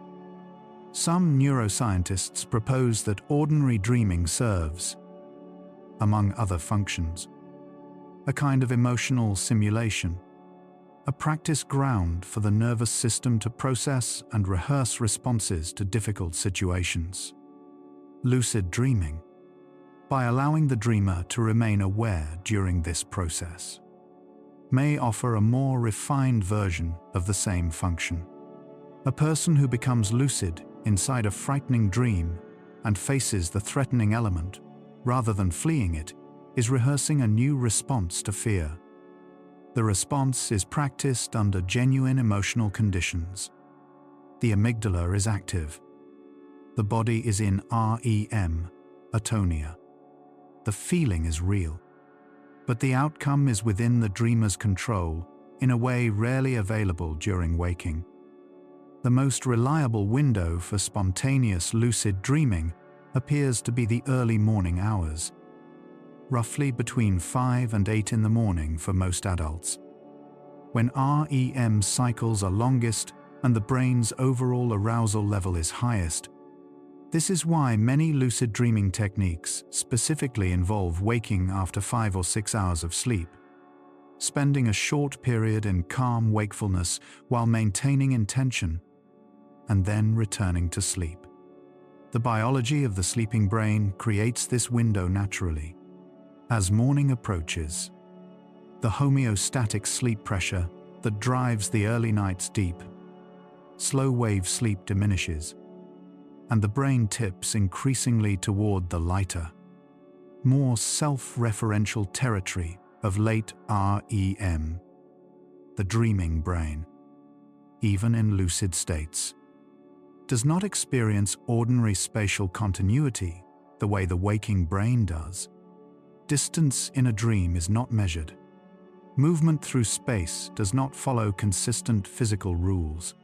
Some neuroscientists propose that ordinary dreaming serves, among other functions, a kind of emotional simulation, a practice ground for the nervous system to process and rehearse responses to difficult situations. Lucid dreaming, by allowing the dreamer to remain aware during this process, may offer a more refined version of the same function. A person who becomes lucid inside a frightening dream and faces the threatening element, rather than fleeing it, is rehearsing a new response to fear. The response is practiced under genuine emotional conditions. The amygdala is active. The body is in REM, atonia. The feeling is real, but the outcome is within the dreamer's control in a way rarely available during waking. The most reliable window for spontaneous lucid dreaming appears to be the early morning hours, roughly between 5 and 8 in the morning for most adults, when REM cycles are longest and the brain's overall arousal level is highest. This is why many lucid dreaming techniques specifically involve waking after 5 or 6 hours of sleep, spending a short period in calm wakefulness while maintaining intention, and then returning to sleep. The biology of the sleeping brain creates this window naturally. As morning approaches, the homeostatic sleep pressure that drives the early night's deep, slow-wave sleep diminishes, and the brain tips increasingly toward the lighter, more self-referential territory of late REM, the dreaming brain. even in lucid states, does not experience ordinary spatial continuity the way the waking brain does. Distance in a dream is not measured. Movement through space does not follow consistent physical rules.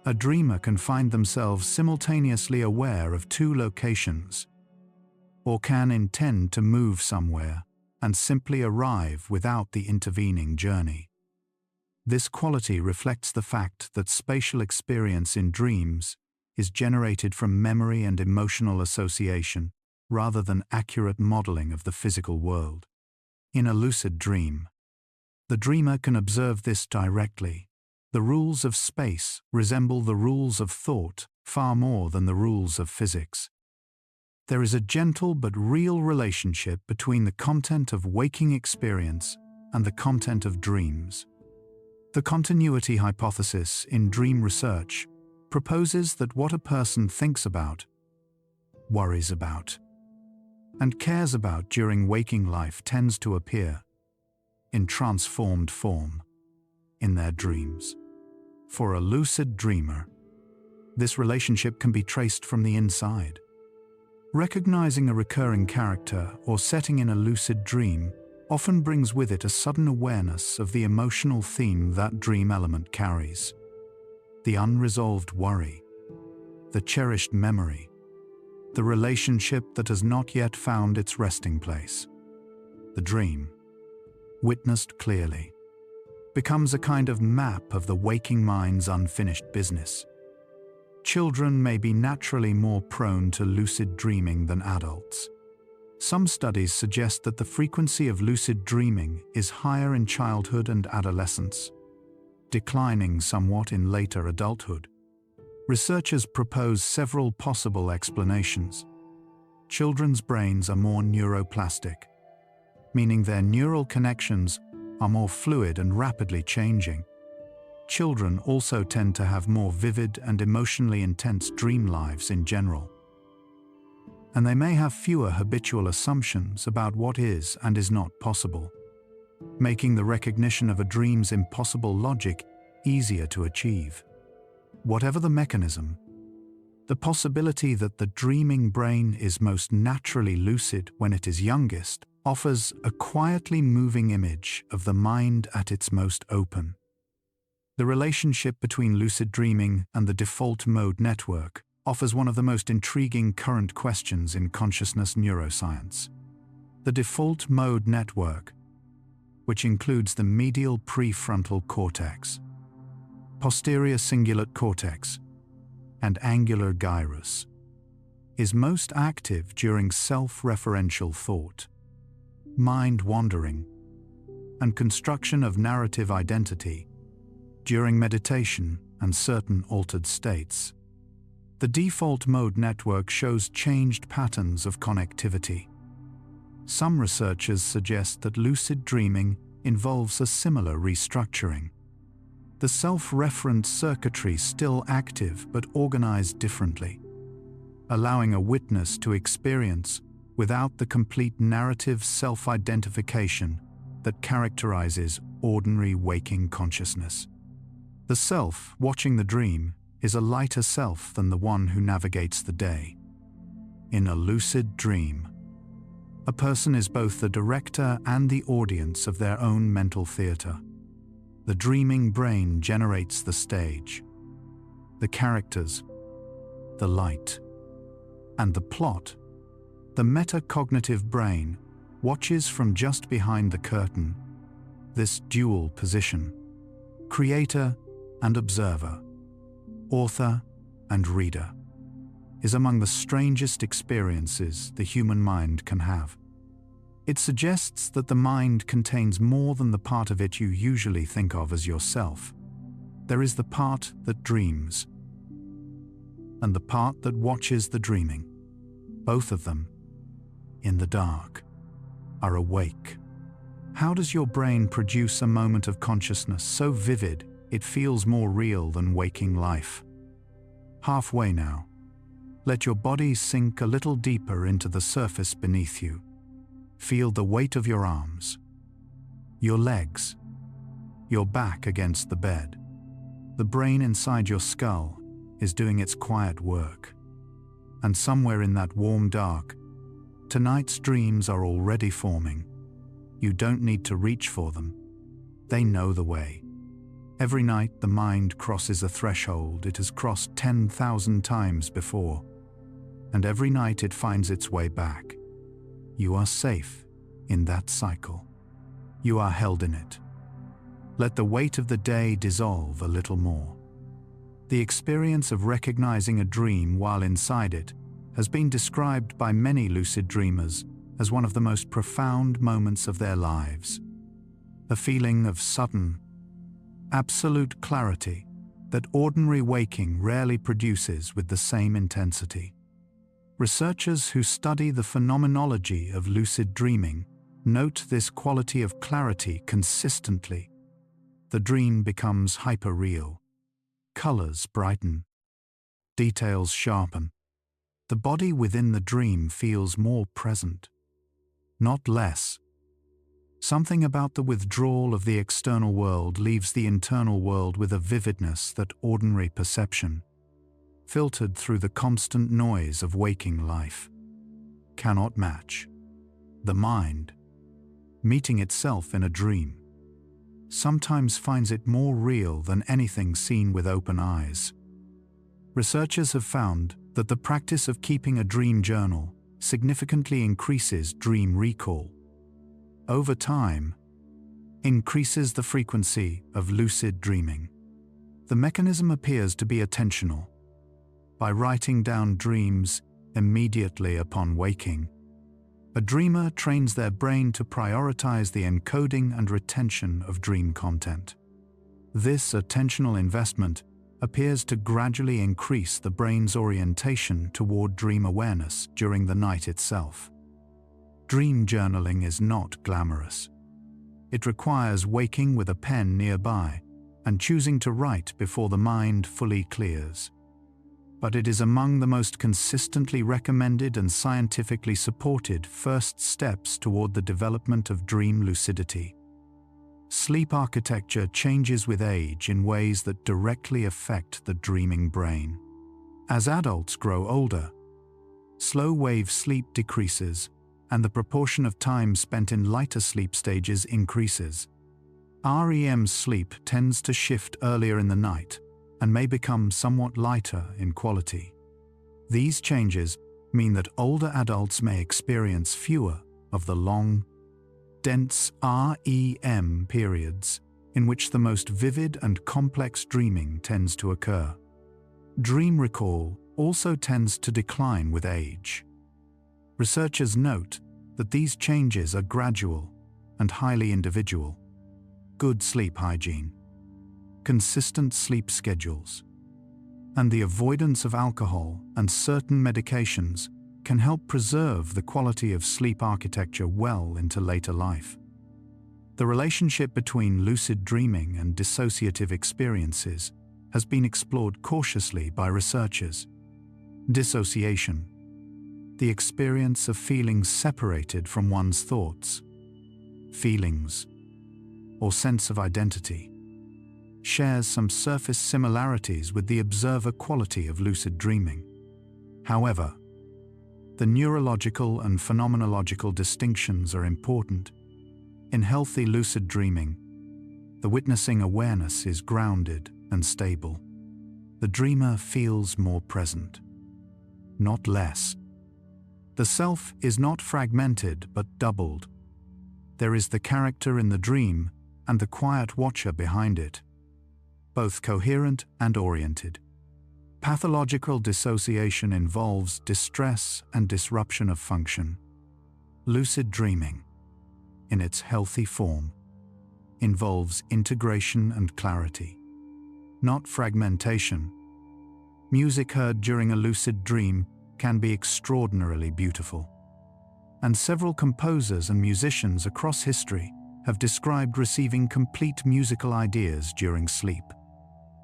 A dreamer can find themselves simultaneously aware of two locations, or can intend to move somewhere and simply arrive without the intervening journey. This quality reflects the fact that spatial experience in dreams is generated from memory and emotional association rather than accurate modeling of the physical world. In a lucid dream, the dreamer can observe this directly. The rules of space resemble the rules of thought far more than the rules of physics. There is a gentle but real relationship between the content of waking experience and the content of dreams. The continuity hypothesis in dream research proposes that what a person thinks about, worries about, and cares about during waking life tends to appear, in transformed form, in their dreams. For a lucid dreamer, this relationship can be traced from the inside. Recognizing a recurring character or setting in a lucid dream often brings with it a sudden awareness of the emotional theme that dream element carries. The unresolved worry, the cherished memory, the relationship that has not yet found its resting place. The dream, witnessed clearly, becomes a kind of map of the waking mind's unfinished business. Children may be naturally more prone to lucid dreaming than adults. Some studies suggest that the frequency of lucid dreaming is higher in childhood and adolescence, declining somewhat in later adulthood. Researchers propose several possible explanations. Children's brains are more neuroplastic, meaning their neural connections are more fluid and rapidly changing. Children also tend to have more vivid and emotionally intense dream lives in general. And they may have fewer habitual assumptions about what is and is not possible, making the recognition of a dream's impossible logic easier to achieve. Whatever the mechanism, the possibility that the dreaming brain is most naturally lucid when it is youngest offers a quietly moving image of the mind at its most open. The relationship between lucid dreaming and the default mode network offers one of the most intriguing current questions in consciousness neuroscience. The default mode network, which includes the medial prefrontal cortex, posterior cingulate cortex, and angular gyrus, is most active during self-referential thought, mind wandering, and construction of narrative identity during meditation and certain altered states. The default mode network shows changed patterns of connectivity. Some researchers suggest that lucid dreaming involves a similar restructuring. The self-referent circuitry still active but organized differently, allowing a witness to experience without the complete narrative self-identification that characterizes ordinary waking consciousness. The self watching the dream is a lighter self than the one who navigates the day. In a lucid dream, a person is both the director and the audience of their own mental theater. The dreaming brain generates the stage, the characters, the light, and the plot. The metacognitive brain watches from just behind the curtain. This dual position, creator and observer, author and reader, is among the strangest experiences the human mind can have. It suggests that the mind contains more than the part of it you usually think of as yourself. There is the part that dreams, and the part that watches the dreaming. Both of them, in the dark, are awake. How does your brain produce a moment of consciousness so vivid it feels more real than waking life? Halfway now, let your body sink a little deeper into the surface beneath you. Feel the weight of your arms, your legs, your back against the bed. the brain inside your skull is doing its quiet work. And somewhere in that warm dark, tonight's dreams are already forming. You don't need to reach for them. They know the way. Every night the mind crosses a threshold it has crossed 10,000 times before. And every night it finds its way back. You are safe in that cycle. You are held in it. Let the weight of the day dissolve a little more. The experience of recognizing a dream while inside it has been described by many lucid dreamers as one of the most profound moments of their lives. A feeling of sudden, absolute clarity that ordinary waking rarely produces with the same intensity. Researchers who study the phenomenology of lucid dreaming note this quality of clarity consistently. The dream becomes hyper-real. Colors brighten. Details sharpen. The body within the dream feels more present, not less. Something about the withdrawal of the external world leaves the internal world with a vividness that ordinary perception, filtered through the constant noise of waking life, cannot match. The mind, meeting itself in a dream, sometimes finds it more real than anything seen with open eyes. Researchers have found that the practice of keeping a dream journal significantly increases dream recall. Over time, increases the frequency of lucid dreaming. The mechanism appears to be attentional. By writing down dreams immediately upon waking, a dreamer trains their brain to prioritize the encoding and retention of dream content. This attentional investment appears to gradually increase the brain's orientation toward dream awareness during the night itself. Dream journaling is not glamorous. It requires waking with a pen nearby and choosing to write before the mind fully clears. But it is among the most consistently recommended and scientifically supported first steps toward the development of dream lucidity. Sleep architecture changes with age in ways that directly affect the dreaming brain. As adults grow older, slow-wave sleep decreases, and the proportion of time spent in lighter sleep stages increases. REM sleep tends to shift earlier in the night and may become somewhat lighter in quality. These changes mean that older adults may experience fewer of the long, dense REM periods in which the most vivid and complex dreaming tends to occur. Dream recall also tends to decline with age. Researchers note that these changes are gradual and highly individual. Good sleep hygiene, consistent sleep schedules, and the avoidance of alcohol and certain medications can help preserve the quality of sleep architecture well into later life. The relationship between lucid dreaming and dissociative experiences has been explored cautiously by researchers. Dissociation, the experience of feeling separated from one's thoughts, feelings, or sense of identity, shares some surface similarities with the observer quality of lucid dreaming. However, the neurological and phenomenological distinctions are important. In healthy lucid dreaming, the witnessing awareness is grounded and stable. The dreamer feels more present, not less. The self is not fragmented but doubled. There is the character in the dream and the quiet watcher behind it, both coherent and oriented. Pathological dissociation involves distress and disruption of function. Lucid dreaming, in its healthy form, involves integration and clarity, not fragmentation. Music heard during a lucid dream can be extraordinarily beautiful, and several composers and musicians across history have described receiving complete musical ideas during sleep.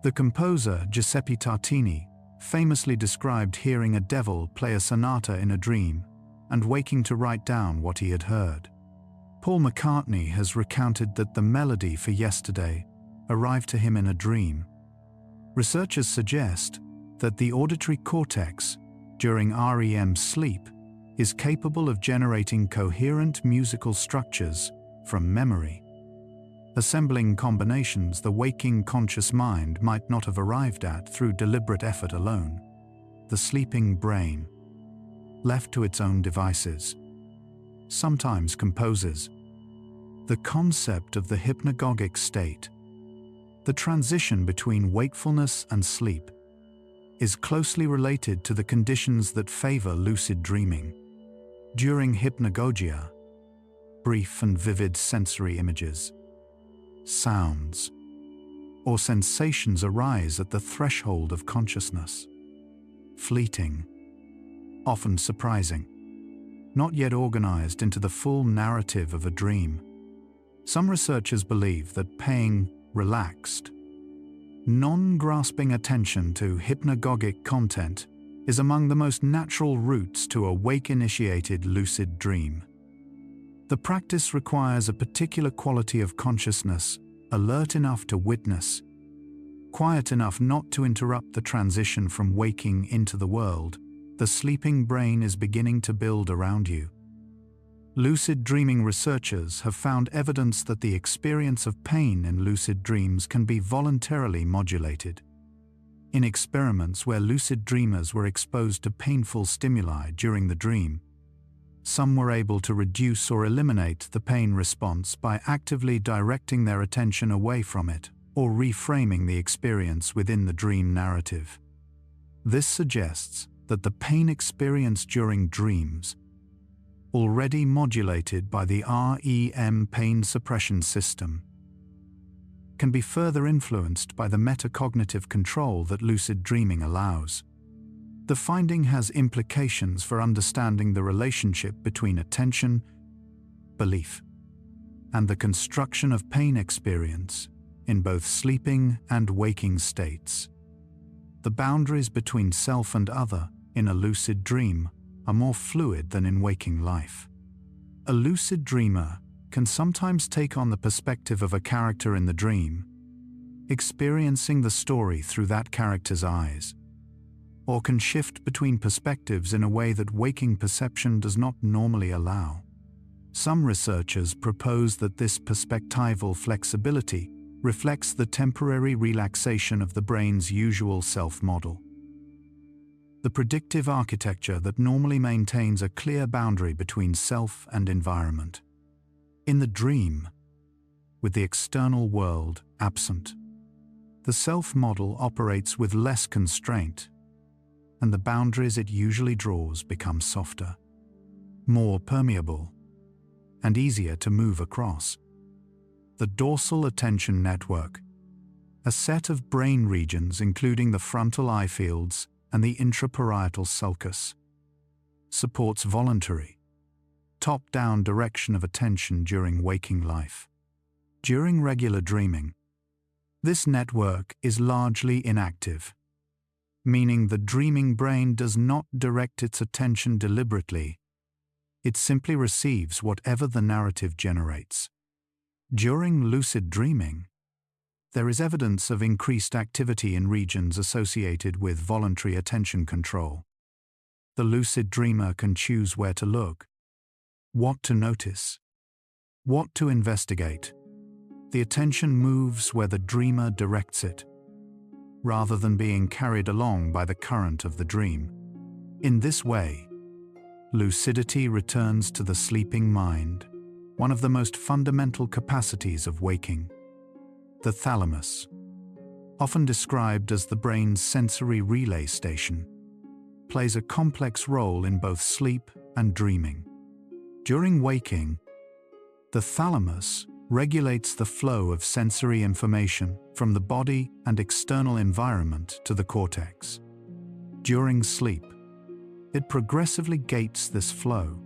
The composer Giuseppe Tartini famously described hearing a devil play a sonata in a dream and waking to write down what he had heard. Paul McCartney has recounted that the melody for Yesterday arrived to him in a dream. Researchers suggest that the auditory cortex, during REM sleep, is capable of generating coherent musical structures from memory. Assembling combinations the waking conscious mind might not have arrived at through deliberate effort alone. The sleeping brain, left to its own devices, sometimes composes. The concept of the hypnagogic state, the transition between wakefulness and sleep, is closely related to the conditions that favor lucid dreaming. During hypnagogia, brief and vivid sensory images, sounds, or sensations arise at the threshold of consciousness. Fleeting, often surprising, not yet organized into the full narrative of a dream. Some researchers believe that paying relaxed, non-grasping attention to hypnagogic content is among the most natural routes to a wake-initiated lucid dream. The practice requires a particular quality of consciousness, alert enough to witness, quiet enough not to interrupt the transition from waking into the world. The sleeping brain is beginning to build around you. Lucid dreaming researchers have found evidence that the experience of pain in lucid dreams can be voluntarily modulated. In experiments where lucid dreamers were exposed to painful stimuli during the dream, some were able to reduce or eliminate the pain response by actively directing their attention away from it or reframing the experience within the dream narrative. This suggests that the pain experienced during dreams, already modulated by the REM pain suppression system, can be further influenced by the metacognitive control that lucid dreaming allows. The finding has implications for understanding the relationship between attention, belief, and the construction of pain experience in both sleeping and waking states. The boundaries between self and other in a lucid dream are more fluid than in waking life. A lucid dreamer can sometimes take on the perspective of a character in the dream, experiencing the story through that character's eyes, or can shift between perspectives in a way that waking perception does not normally allow. Some researchers propose that this perspectival flexibility reflects the temporary relaxation of the brain's usual self-model. The predictive architecture that normally maintains a clear boundary between self and environment. In the dream, with the external world absent, the self-model operates with less constraint, and the boundaries it usually draws become softer, more permeable, and easier to move across. The dorsal attention network, a set of brain regions including the frontal eye fields and the intraparietal sulcus, supports voluntary, top-down direction of attention during waking life. During regular dreaming, this network is largely inactive, meaning the dreaming brain does not direct its attention deliberately. It simply receives whatever the narrative generates. During lucid dreaming, there is evidence of increased activity in regions associated with voluntary attention control. The lucid dreamer can choose where to look, what to notice, what to investigate. The attention moves where the dreamer directs it, rather than being carried along by the current of the dream. In this way, lucidity returns to the sleeping mind, one of the most fundamental capacities of waking. The thalamus, often described as the brain's sensory relay station, plays a complex role in both sleep and dreaming. During waking, the thalamus regulates the flow of sensory information from the body and external environment to the cortex. During sleep, it progressively gates this flow,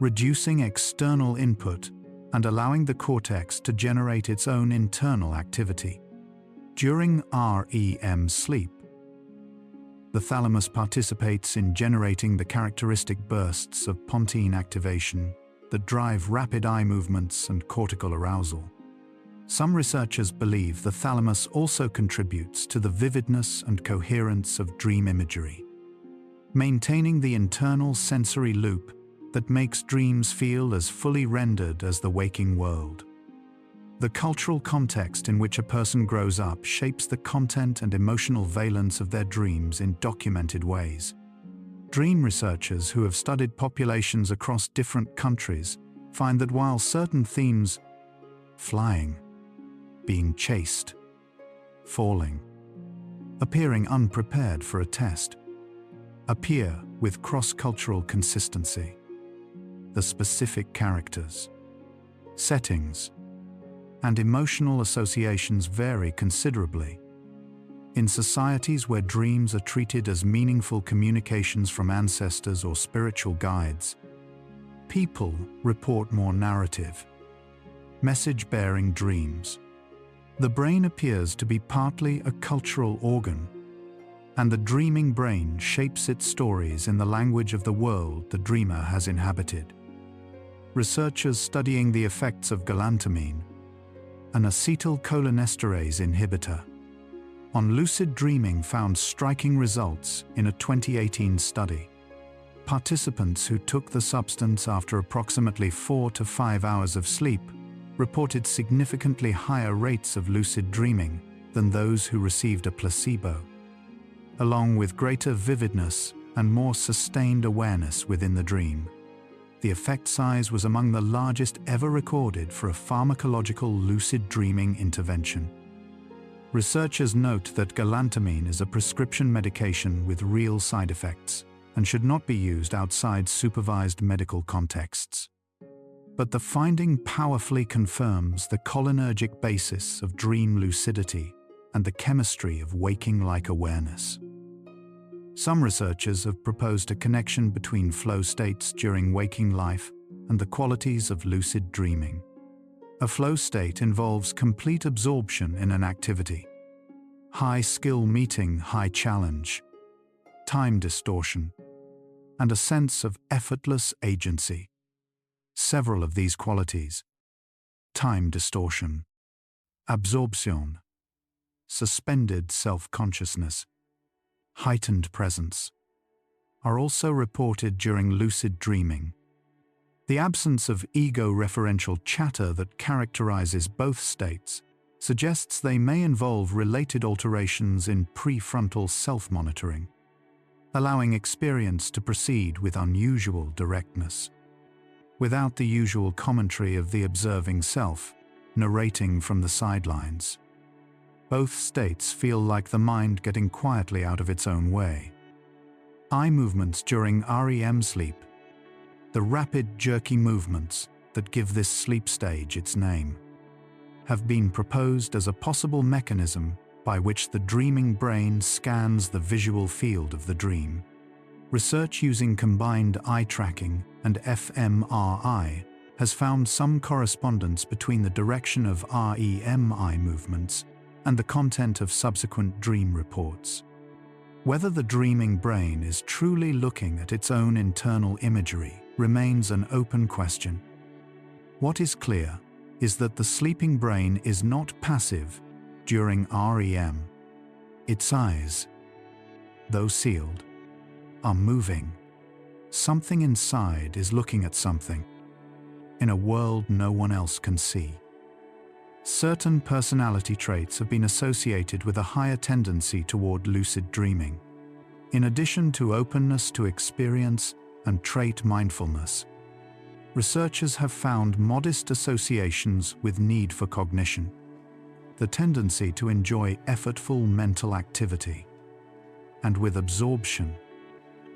reducing external input and allowing the cortex to generate its own internal activity. During REM sleep, the thalamus participates in generating the characteristic bursts of pontine activation that drive rapid eye movements and cortical arousal. Some researchers believe the thalamus also contributes to the vividness and coherence of dream imagery, maintaining the internal sensory loop that makes dreams feel as fully rendered as the waking world. The cultural context in which a person grows up shapes the content and emotional valence of their dreams in documented ways. Dream researchers who have studied populations across different countries find that while certain themes, flying, being chased, falling, appearing unprepared for a test, appear with cross-cultural consistency, the specific characters, settings, and emotional associations vary considerably. In societies where dreams are treated as meaningful communications from ancestors or spiritual guides, people report more narrative, message-bearing dreams. The brain appears to be partly a cultural organ, and the dreaming brain shapes its stories in the language of the world the dreamer has inhabited. Researchers studying the effects of galantamine, an acetylcholinesterase inhibitor, on lucid dreaming found striking results in a 2018 study. Participants who took the substance after approximately 4 to 5 hours of sleep reported significantly higher rates of lucid dreaming than those who received a placebo, along with greater vividness and more sustained awareness within the dream. The effect size was among the largest ever recorded for a pharmacological lucid dreaming intervention. Researchers note that galantamine is a prescription medication with real side effects and should not be used outside supervised medical contexts. But the finding powerfully confirms the cholinergic basis of dream lucidity and the chemistry of waking-like awareness. Some researchers have proposed a connection between flow states during waking life and the qualities of lucid dreaming. A flow state involves complete absorption in an activity, high skill meeting high challenge, time distortion, and a sense of effortless agency. Several of these qualities, time distortion, absorption, suspended self-consciousness, heightened presence, are also reported during lucid dreaming. The absence of ego-referential chatter that characterizes both states suggests they may involve related alterations in prefrontal self-monitoring, allowing experience to proceed with unusual directness, without the usual commentary of the observing self, narrating from the sidelines. Both states feel like the mind getting quietly out of its own way. Eye movements during REM sleep, the rapid, jerky movements that give this sleep stage its name, have been proposed as a possible mechanism by which the dreaming brain scans the visual field of the dream. Research using combined eye tracking and fMRI has found some correspondence between the direction of REM eye movements and the content of subsequent dream reports. Whether the dreaming brain is truly looking at its own internal imagery remains an open question. What is clear is that the sleeping brain is not passive during REM. Its eyes, though sealed, are moving. Something inside is looking at something, in a world no one else can see. Certain personality traits have been associated with a higher tendency toward lucid dreaming. In addition to openness to experience and trait mindfulness, researchers have found modest associations with need for cognition, the tendency to enjoy effortful mental activity, and with absorption,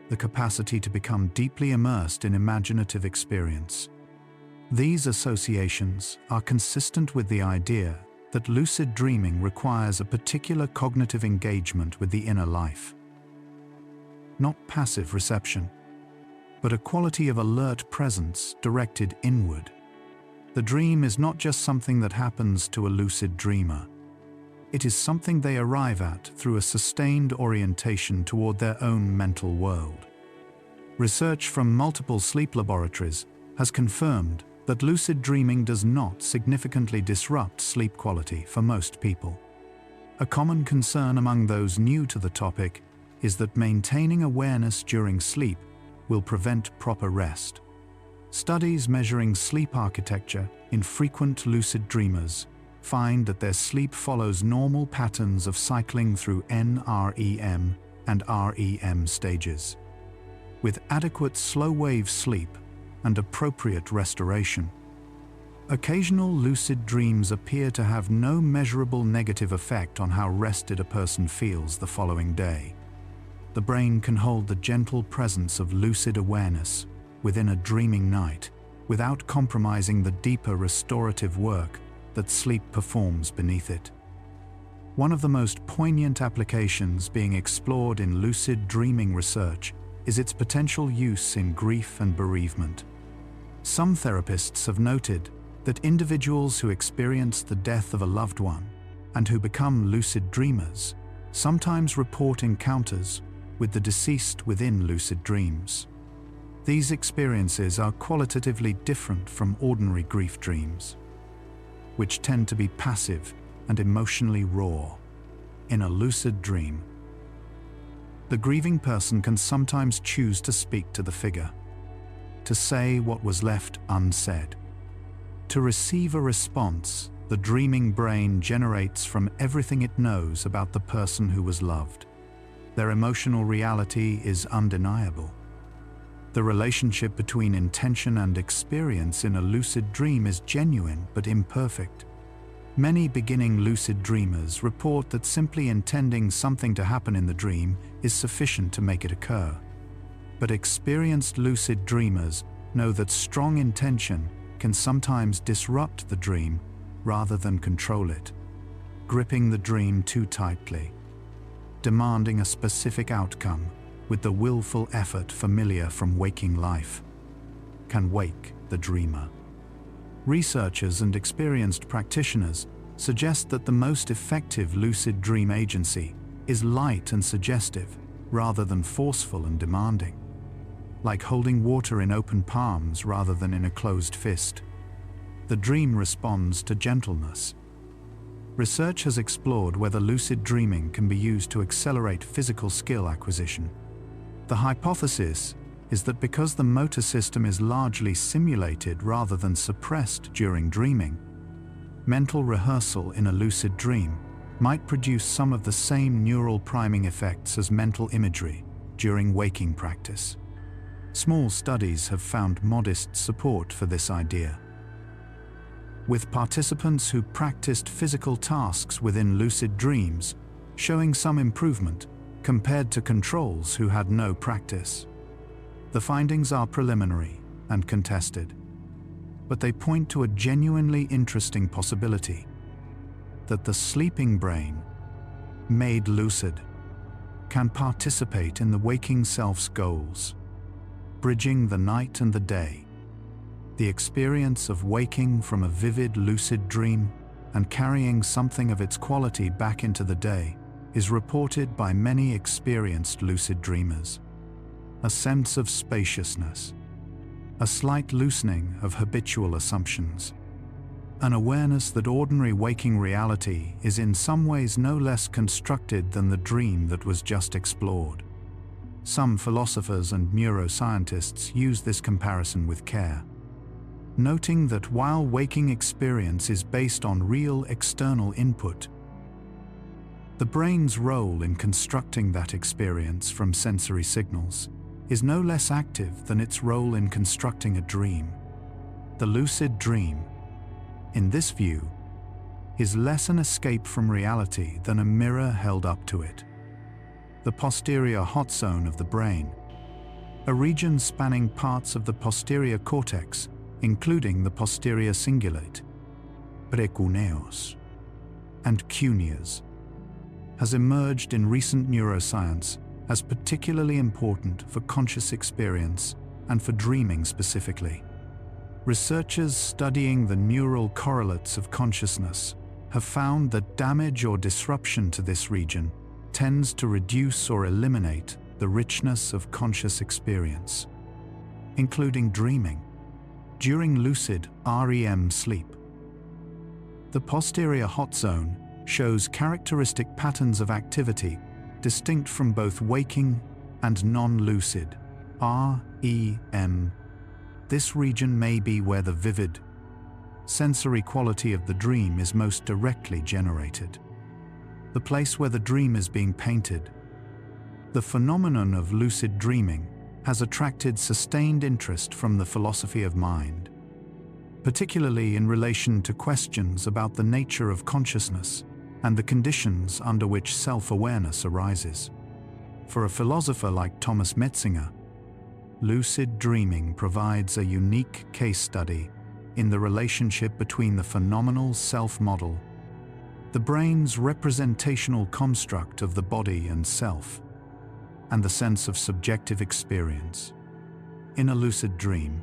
the capacity to become deeply immersed in imaginative experience. These associations are consistent with the idea that lucid dreaming requires a particular cognitive engagement with the inner life. Not passive reception, but a quality of alert presence directed inward. The dream is not just something that happens to a lucid dreamer. It is something they arrive at through a sustained orientation toward their own mental world. Research from multiple sleep laboratories has confirmed that lucid dreaming does not significantly disrupt sleep quality for most people. A common concern among those new to the topic is that maintaining awareness during sleep will prevent proper rest. Studies measuring sleep architecture in frequent lucid dreamers find that their sleep follows normal patterns of cycling through NREM and REM stages. With adequate slow-wave sleep and appropriate restoration, occasional lucid dreams appear to have no measurable negative effect on how rested a person feels the following day. The brain can hold the gentle presence of lucid awareness within a dreaming night without compromising the deeper restorative work that sleep performs beneath it. One of the most poignant applications being explored in lucid dreaming research is its potential use in grief and bereavement. Some therapists have noted that individuals who experience the death of a loved one and who become lucid dreamers sometimes report encounters with the deceased within lucid dreams. These experiences are qualitatively different from ordinary grief dreams, which tend to be passive and emotionally raw. In a lucid dream, the grieving person can sometimes choose to speak to the figure, to say what was left unsaid. To receive a response, the dreaming brain generates from everything it knows about the person who was loved. Their emotional reality is undeniable. The relationship between intention and experience in a lucid dream is genuine but imperfect. Many beginning lucid dreamers report that simply intending something to happen in the dream is sufficient to make it occur. But experienced lucid dreamers know that strong intention can sometimes disrupt the dream rather than control it, gripping the dream too tightly, demanding a specific outcome with the willful effort familiar from waking life, can wake the dreamer. Researchers and experienced practitioners suggest that the most effective lucid dream agency is light and suggestive rather than forceful and demanding, like holding water in open palms rather than in a closed fist. The dream responds to gentleness. Research has explored whether lucid dreaming can be used to accelerate physical skill acquisition. The hypothesis is that because the motor system is largely simulated rather than suppressed during dreaming, mental rehearsal in a lucid dream might produce some of the same neural priming effects as mental imagery during waking practice. Small studies have found modest support for this idea, with participants who practiced physical tasks within lucid dreams showing some improvement compared to controls who had no practice. The findings are preliminary and contested, but they point to a genuinely interesting possibility that the sleeping brain, made lucid, can participate in the waking self's goals, bridging the night and the day. The experience of waking from a vivid lucid dream and carrying something of its quality back into the day is reported by many experienced lucid dreamers. A sense of spaciousness, a slight loosening of habitual assumptions, an awareness that ordinary waking reality is in some ways no less constructed than the dream that was just explored. Some philosophers and neuroscientists use this comparison with care, noting that while waking experience is based on real external input, the brain's role in constructing that experience from sensory signals is no less active than its role in constructing a dream. The lucid dream, in this view, is less an escape from reality than a mirror held up to it. The posterior hot zone of the brain, a region spanning parts of the posterior cortex, including the posterior cingulate, precuneus, and cuneus, has emerged in recent neuroscience as particularly important for conscious experience and for dreaming specifically. Researchers studying the neural correlates of consciousness have found that damage or disruption to this region tends to reduce or eliminate the richness of conscious experience, including dreaming. during lucid REM sleep. The posterior hot zone shows characteristic patterns of activity distinct from both waking and non-lucid REM. This region may be where the vivid, sensory quality of the dream is most directly generated. The place where the dream is being painted. The phenomenon of lucid dreaming has attracted sustained interest from the philosophy of mind, particularly in relation to questions about the nature of consciousness and the conditions under which self-awareness arises. For a philosopher like Thomas Metzinger, lucid dreaming provides a unique case study in the relationship between the phenomenal self-model, the brain's representational construct of the body and self, and the sense of subjective experience. In a lucid dream,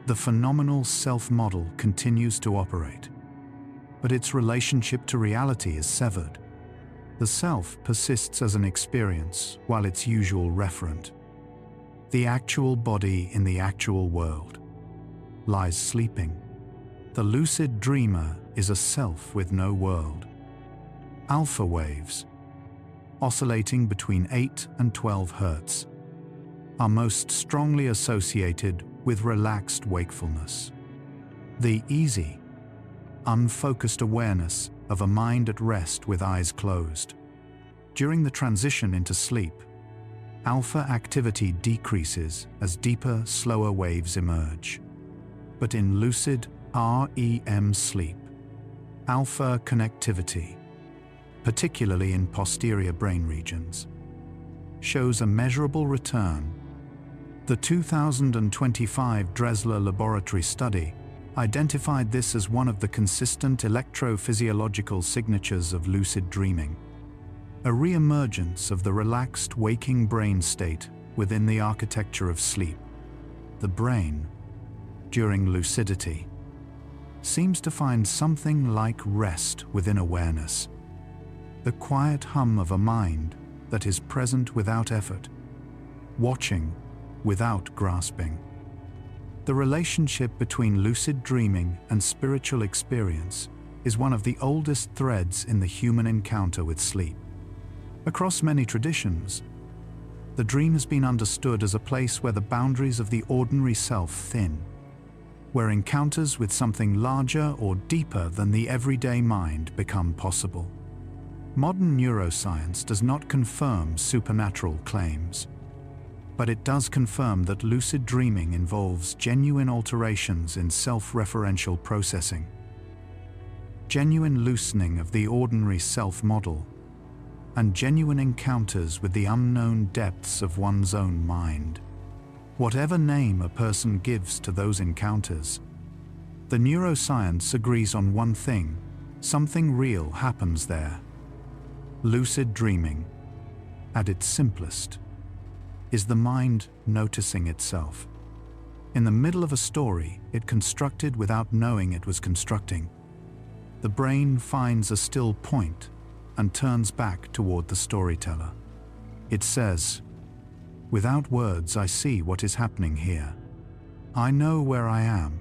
the phenomenal self-model continues to operate, but its relationship to reality is severed. The self persists as an experience while its usual referent, the actual body in the actual world, lies sleeping. The lucid dreamer is a self with no world. Alpha waves, oscillating between 8 and 12 Hz, are most strongly associated with relaxed wakefulness. The easy, unfocused awareness of a mind at rest with eyes closed. During the transition into sleep, alpha activity decreases as deeper, slower waves emerge. But in lucid REM sleep, alpha connectivity, particularly in posterior brain regions, shows a measurable return. The 2025 Dressler laboratory study identified this as one of the consistent electrophysiological signatures of lucid dreaming, a re-emergence of the relaxed waking brain state within the architecture of sleep. The brain, during lucidity, seems to find something like rest within awareness, the quiet hum of a mind that is present without effort, watching without grasping. The relationship between lucid dreaming and spiritual experience is one of the oldest threads in the human encounter with sleep. Across many traditions, the dream has been understood as a place where the boundaries of the ordinary self thin, where encounters with something larger or deeper than the everyday mind become possible. Modern neuroscience does not confirm supernatural claims, but it does confirm that lucid dreaming involves genuine alterations in self-referential processing, genuine loosening of the ordinary self-model, and genuine encounters with the unknown depths of one's own mind. Whatever name a person gives to those encounters, the neuroscience agrees on one thing: something real happens there. Lucid dreaming, at its simplest, is the mind noticing itself. In the middle of a story it constructed without knowing it was constructing, the brain finds a still point and turns back toward the storyteller. It says, "Without words I see what is happening here. I know where I am."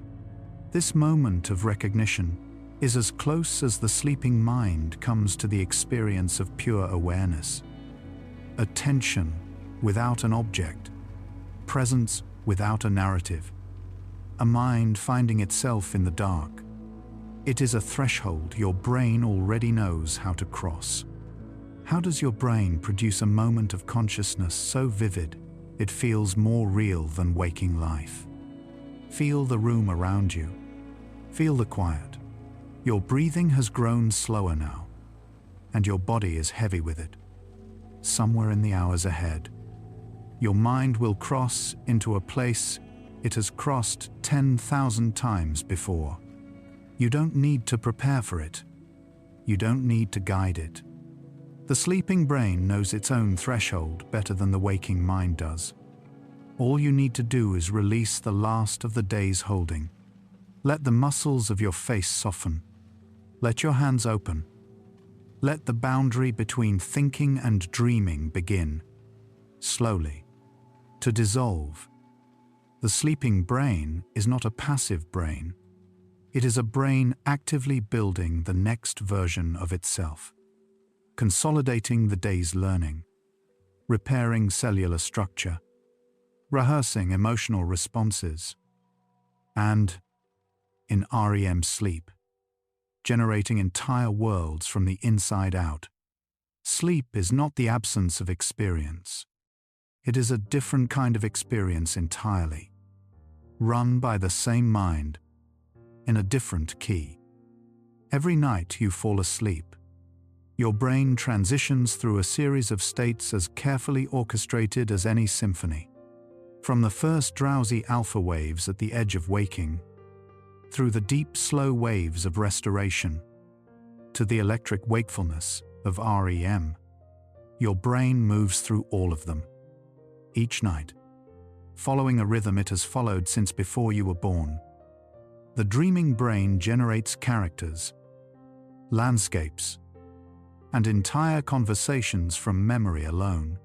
This moment of recognition is as close as the sleeping mind comes to the experience of pure awareness. Attention without an object, presence without a narrative, a mind finding itself in the dark. It is a threshold your brain already knows how to cross. How does your brain produce a moment of consciousness so vivid it feels more real than waking life? Feel the room around you. Feel the quiet. Your breathing has grown slower now, and your body is heavy with it. Somewhere in the hours ahead, your mind will cross into a place it has crossed 10,000 times before. You don't need to prepare for it. You don't need to guide it. The sleeping brain knows its own threshold better than the waking mind does. All you need to do is release the last of the day's holding. Let the muscles of your face soften. Let your hands open. Let the boundary between thinking and dreaming begin, slowly, to dissolve. The sleeping brain is not a passive brain. It is a brain actively building the next version of itself, consolidating the day's learning, repairing cellular structure, rehearsing emotional responses, and, in REM sleep, generating entire worlds from the inside out. Sleep is not the absence of experience. It is a different kind of experience entirely, run by the same mind, in a different key. Every night you fall asleep, your brain transitions through a series of states as carefully orchestrated as any symphony. From the first drowsy alpha waves at the edge of waking, through the deep, slow waves of restoration, to the electric wakefulness of REM, your brain moves through all of them. Each night, following a rhythm it has followed since before you were born. The dreaming brain generates characters, landscapes, and entire conversations from memory alone.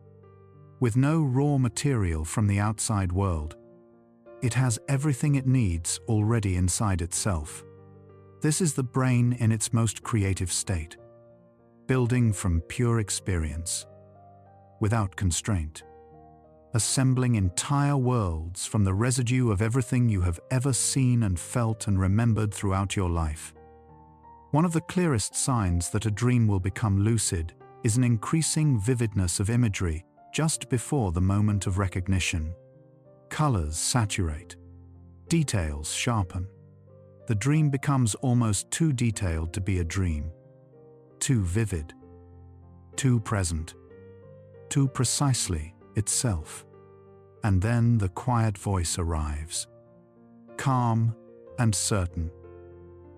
With no raw material from the outside world, it has everything it needs already inside itself. This is the brain in its most creative state, building from pure experience, without constraint, assembling entire worlds from the residue of everything you have ever seen and felt and remembered throughout your life. One of the clearest signs that a dream will become lucid is an increasing vividness of imagery just before the moment of recognition. Colors saturate, details sharpen. The dream becomes almost too detailed to be a dream, too vivid, too present, too precisely itself. And then the quiet voice arrives, calm and certain,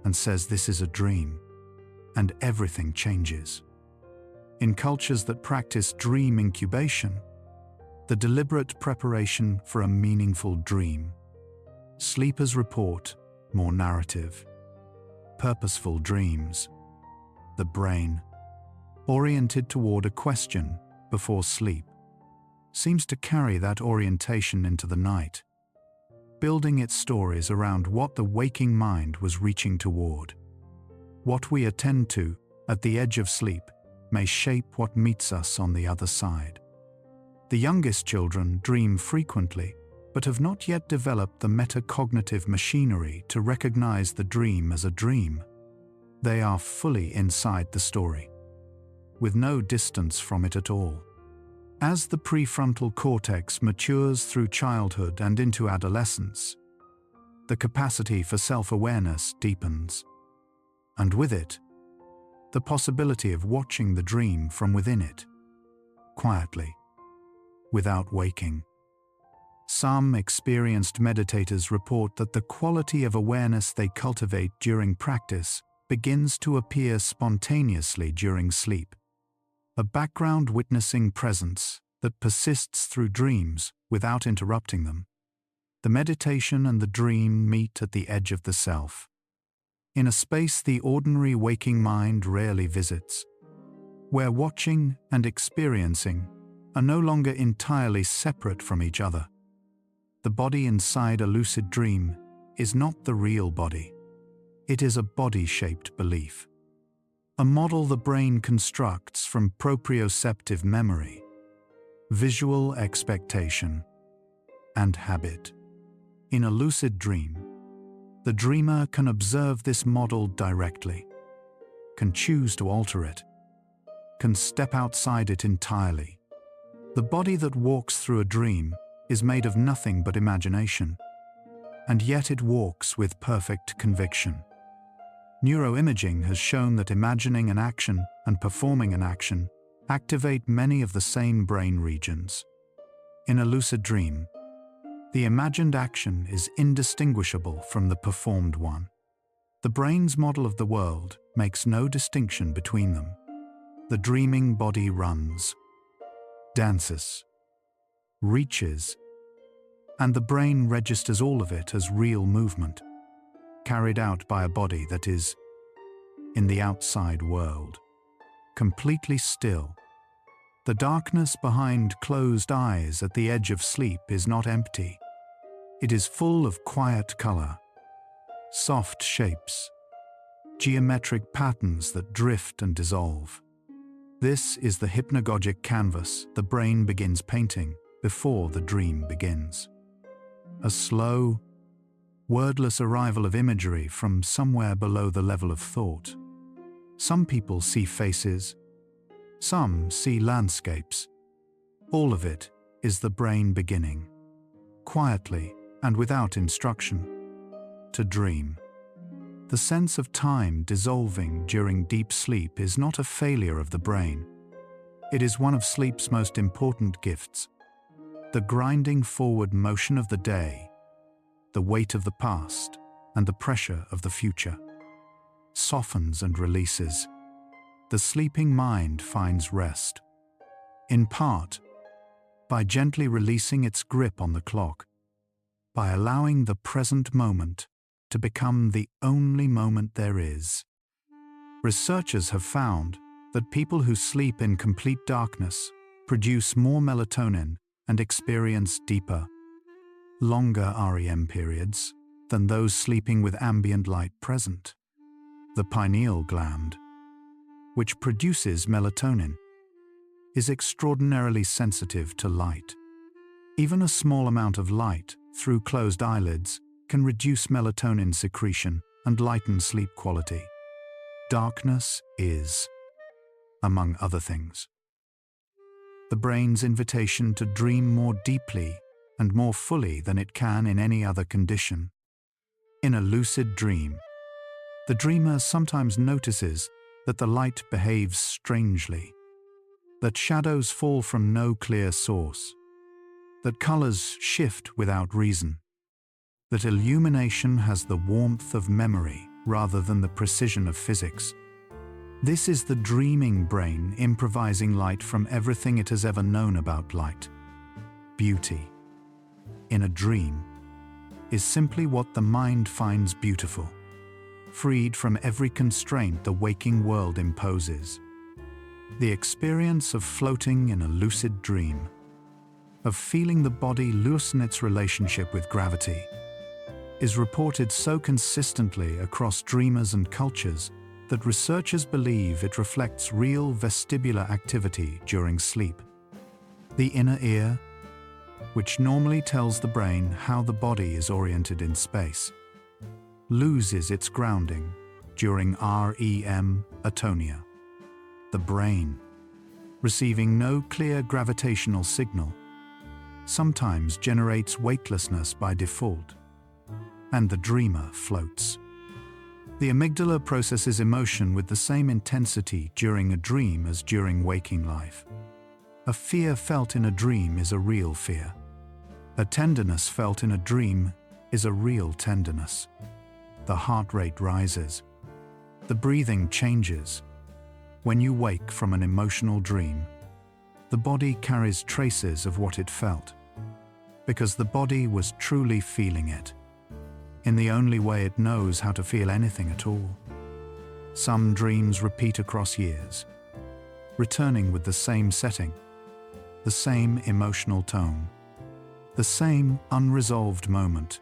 and says this is a dream, and everything changes. In cultures that practice dream incubation, the deliberate preparation for a meaningful dream, sleepers report more narrative, purposeful dreams. The brain, oriented toward a question before sleep, seems to carry that orientation into the night, building its stories around what the waking mind was reaching toward. What we attend to at the edge of sleep may shape what meets us on the other side. The youngest children dream frequently, but have not yet developed the metacognitive machinery to recognize the dream as a dream. They are fully inside the story, with no distance from it at all. As the prefrontal cortex matures through childhood and into adolescence, the capacity for self-awareness deepens, and with it, the possibility of watching the dream from within it, quietly, without waking. Some experienced meditators report that the quality of awareness they cultivate during practice begins to appear spontaneously during sleep, a background witnessing presence that persists through dreams without interrupting them. The meditation and the dream meet at the edge of the self, in a space the ordinary waking mind rarely visits, where watching and experiencing are no longer entirely separate from each other. The body inside a lucid dream is not the real body. It is a body-shaped belief, a model the brain constructs from proprioceptive memory, visual expectation, and habit. In a lucid dream, the dreamer can observe this model directly, can choose to alter it, can step outside it entirely. The body that walks through a dream is made of nothing but imagination, and yet it walks with perfect conviction. Neuroimaging has shown that imagining an action and performing an action activate many of the same brain regions. In a lucid dream, the imagined action is indistinguishable from the performed one. The brain's model of the world makes no distinction between them. The dreaming body runs, dances, reaches, and the brain registers all of it as real movement, carried out by a body that is, in the outside world, completely still. The darkness behind closed eyes at the edge of sleep is not empty. It is full of quiet color, soft shapes, geometric patterns that drift and dissolve. This is the hypnagogic canvas the brain begins painting before the dream begins. A slow, wordless arrival of imagery from somewhere below the level of thought. Some people see faces, some see landscapes. All of it is the brain beginning, quietly and without instruction, to dream. The sense of time dissolving during deep sleep is not a failure of the brain. It is one of sleep's most important gifts. The grinding forward motion of the day, the weight of the past, and the pressure of the future softens and releases. The sleeping mind finds rest, in part, by gently releasing its grip on the clock, by allowing the present moment to become the only moment there is. Researchers have found that people who sleep in complete darkness produce more melatonin and experience deeper, longer REM periods than those sleeping with ambient light present. The pineal gland, which produces melatonin, is extraordinarily sensitive to light. Even a small amount of light through closed eyelids can reduce melatonin secretion and lighten sleep quality. Darkness is, among other things, the brain's invitation to dream more deeply and more fully than it can in any other condition. In a lucid dream, the dreamer sometimes notices that the light behaves strangely, that shadows fall from no clear source, that colors shift without reason, that illumination has the warmth of memory rather than the precision of physics. This is the dreaming brain improvising light from everything it has ever known about light. Beauty, in a dream, is simply what the mind finds beautiful, freed from every constraint the waking world imposes. The experience of floating in a lucid dream, of feeling the body loosen its relationship with gravity, is reported so consistently across dreamers and cultures that researchers believe it reflects real vestibular activity during sleep. The inner ear, which normally tells the brain how the body is oriented in space, loses its grounding during REM atonia. The brain, receiving no clear gravitational signal, sometimes generates weightlessness by default, and the dreamer floats. The amygdala processes emotion with the same intensity during a dream as during waking life. A fear felt in a dream is a real fear. A tenderness felt in a dream is a real tenderness. The heart rate rises. The breathing changes. When you wake from an emotional dream, the body carries traces of what it felt, because the body was truly feeling it, in the only way it knows how to feel anything at all. Some dreams repeat across years, returning with the same setting, the same emotional tone, the same unresolved moment.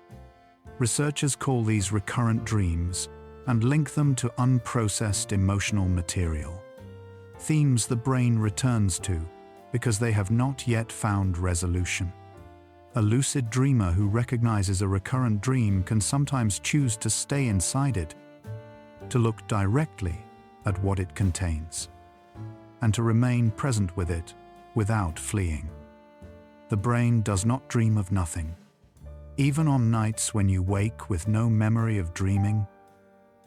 Researchers call these recurrent dreams and link them to unprocessed emotional material, themes the brain returns to because they have not yet found resolution. A lucid dreamer who recognizes a recurrent dream can sometimes choose to stay inside it, to look directly at what it contains, and to remain present with it without fleeing. The brain does not dream of nothing. Even on nights when you wake with no memory of dreaming,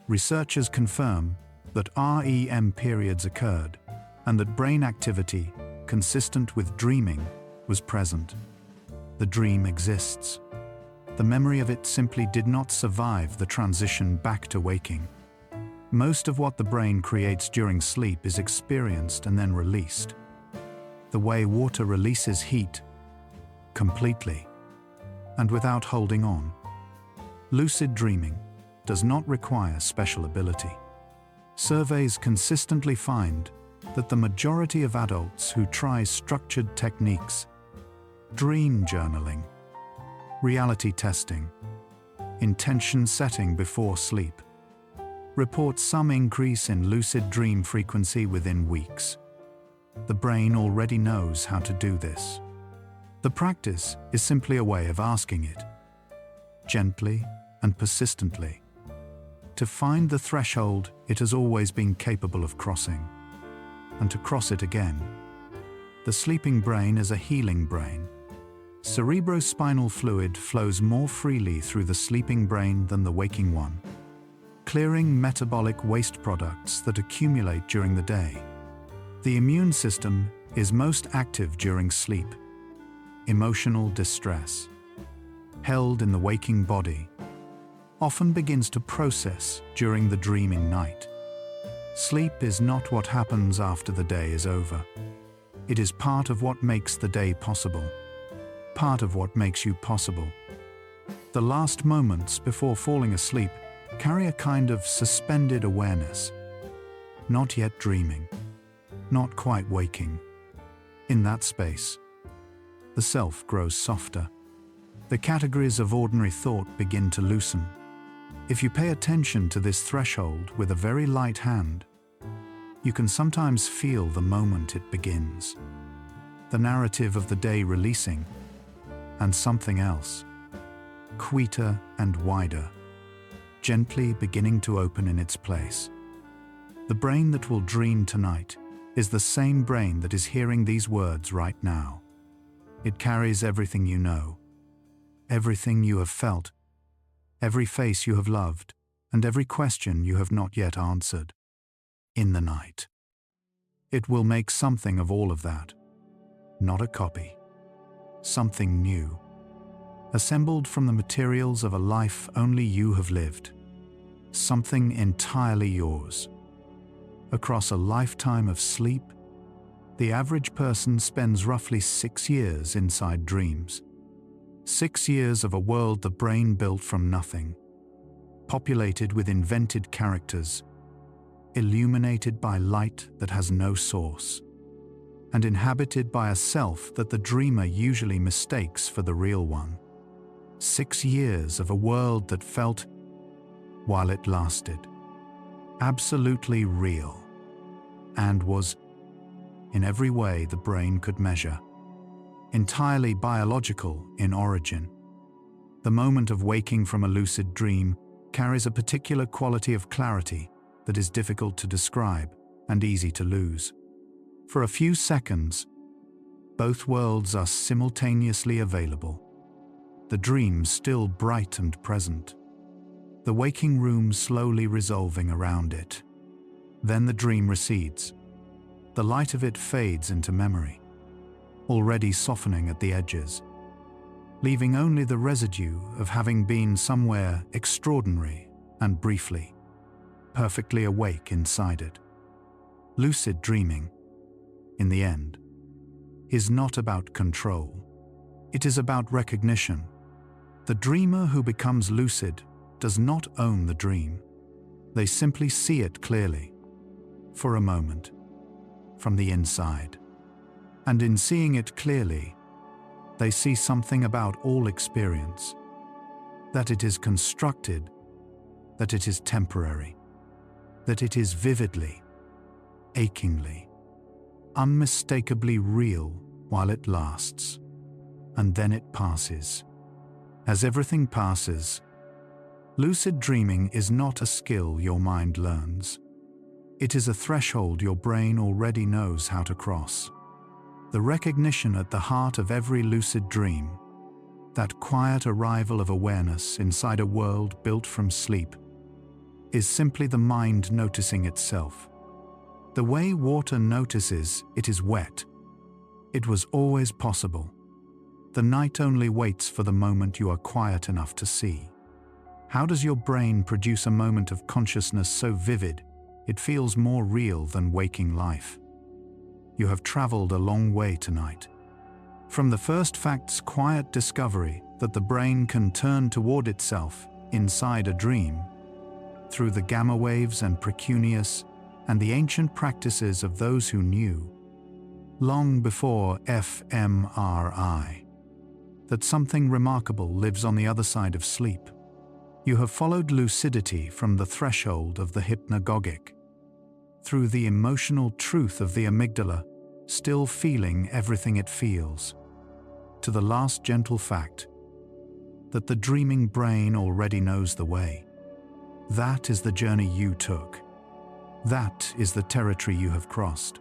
researchers confirm that REM periods occurred and that brain activity consistent with dreaming was present. The dream exists. The memory of it simply did not survive the transition back to waking. Most of what the brain creates during sleep is experienced and then released. The way water releases heat, completely, and without holding on. Lucid dreaming does not require special ability. Surveys consistently find that the majority of adults who try structured techniques, dream journaling, Reality testing. Intention setting before sleep. Reports some increase in lucid dream frequency within weeks. The brain already knows how to do this. The practice is simply a way of asking it, gently and persistently, to find the threshold it has always been capable of crossing, and to cross it again. The sleeping brain is a healing brain. Cerebrospinal fluid flows more freely through the sleeping brain than the waking one, clearing metabolic waste products that accumulate during the day. The immune system is most active during sleep. Emotional distress, held in the waking body, often begins to process during the dreaming night. Sleep is not what happens after the day is over. It is part of what makes the day possible, part of what makes you possible. The last moments before falling asleep carry a kind of suspended awareness, not yet dreaming, not quite waking. In that space, the self grows softer. The categories of ordinary thought begin to loosen. If you pay attention to this threshold with a very light hand, you can sometimes feel the moment it begins, the narrative of the day releasing, and something else, quieter and wider, gently beginning to open in its place. The brain that will dream tonight is the same brain that is hearing these words right now. It carries everything you know, everything you have felt, every face you have loved, and every question you have not yet answered. In the night, it will make something of all of that, not a copy, something new, assembled from the materials of a life only you have lived, something entirely yours. Across a lifetime of sleep, the average person spends roughly 6 years inside dreams. 6 years of a world the brain built from nothing, populated with invented characters, illuminated by light that has no source, and inhabited by a self that the dreamer usually mistakes for the real one. 6 years of a world that felt, while it lasted, absolutely real, and was, in every way the brain could measure, entirely biological in origin. The moment of waking from a lucid dream carries a particular quality of clarity that is difficult to describe and easy to lose. For a few seconds, both worlds are simultaneously available. The dream still bright and present, the waking room slowly resolving around it. Then the dream recedes. The light of it fades into memory, already softening at the edges, leaving only the residue of having been somewhere extraordinary and briefly, perfectly awake inside it. Lucid dreaming, in the end, is not about control. It is about recognition. The dreamer who becomes lucid does not own the dream. They simply see it clearly, for a moment, from the inside. And in seeing it clearly, they see something about all experience, that it is constructed, that it is temporary, that it is vividly, achingly, unmistakably real while it lasts, and then it passes. As everything passes, lucid dreaming is not a skill your mind learns. It is a threshold your brain already knows how to cross. The recognition at the heart of every lucid dream, that quiet arrival of awareness inside a world built from sleep, is simply the mind noticing itself. The way water notices it is wet. It was always possible. The night only waits for the moment you are quiet enough to see. How does your brain produce a moment of consciousness so vivid it feels more real than waking life? You have traveled a long way tonight. From the first fact's quiet discovery that the brain can turn toward itself inside a dream, through the gamma waves and precuneus and the ancient practices of those who knew, long before fMRI, that something remarkable lives on the other side of sleep. You have followed lucidity from the threshold of the hypnagogic, through the emotional truth of the amygdala, still feeling everything it feels, to the last gentle fact that the dreaming brain already knows the way. That is the journey you took. That is the territory you have crossed.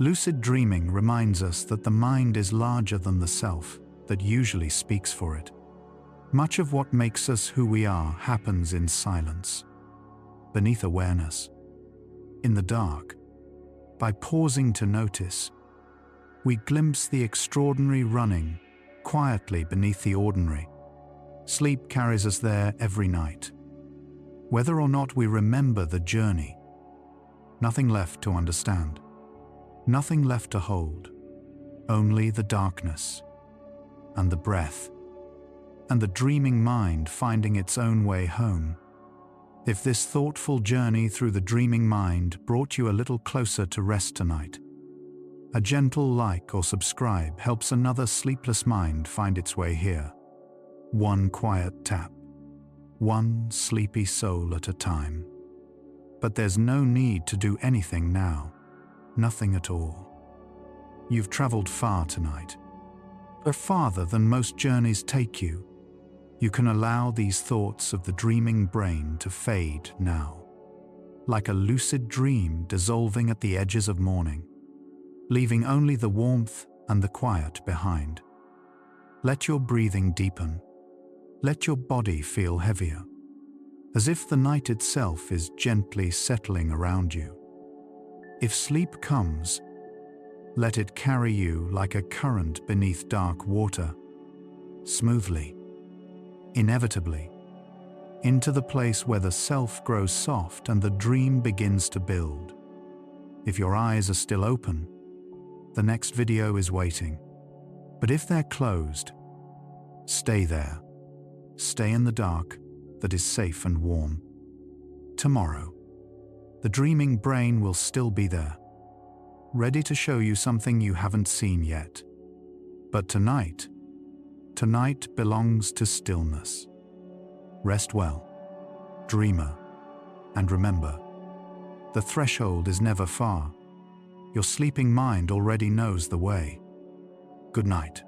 Lucid dreaming reminds us that the mind is larger than the self that usually speaks for it. Much of what makes us who we are happens in silence, beneath awareness, in the dark. By pausing to notice, we glimpse the extraordinary running quietly beneath the ordinary. Sleep carries us there every night. Whether or not we remember the journey, nothing left to understand, nothing left to hold, only the darkness and the breath and the dreaming mind finding its own way home. If this thoughtful journey through the dreaming mind brought you a little closer to rest tonight, a gentle like or subscribe helps another sleepless mind find its way here. One quiet tap, one sleepy soul at a time. But there's no need to do anything now, nothing at all. You've traveled far tonight, but farther than most journeys take you. You can allow these thoughts of the dreaming brain to fade now, like a lucid dream dissolving at the edges of morning, leaving only the warmth and the quiet behind. Let your breathing deepen. Let your body feel heavier, as if the night itself is gently settling around you. If sleep comes, let it carry you like a current beneath dark water, smoothly, inevitably, into the place where the self grows soft and the dream begins to build. If your eyes are still open, the next video is waiting. But if they're closed, stay there. Stay in the dark that is safe and warm. Tomorrow, the dreaming brain will still be there, ready to show you something you haven't seen yet. But tonight belongs to stillness. Rest well, dreamer, and remember, the threshold is never far. Your sleeping mind already knows the way. Good night.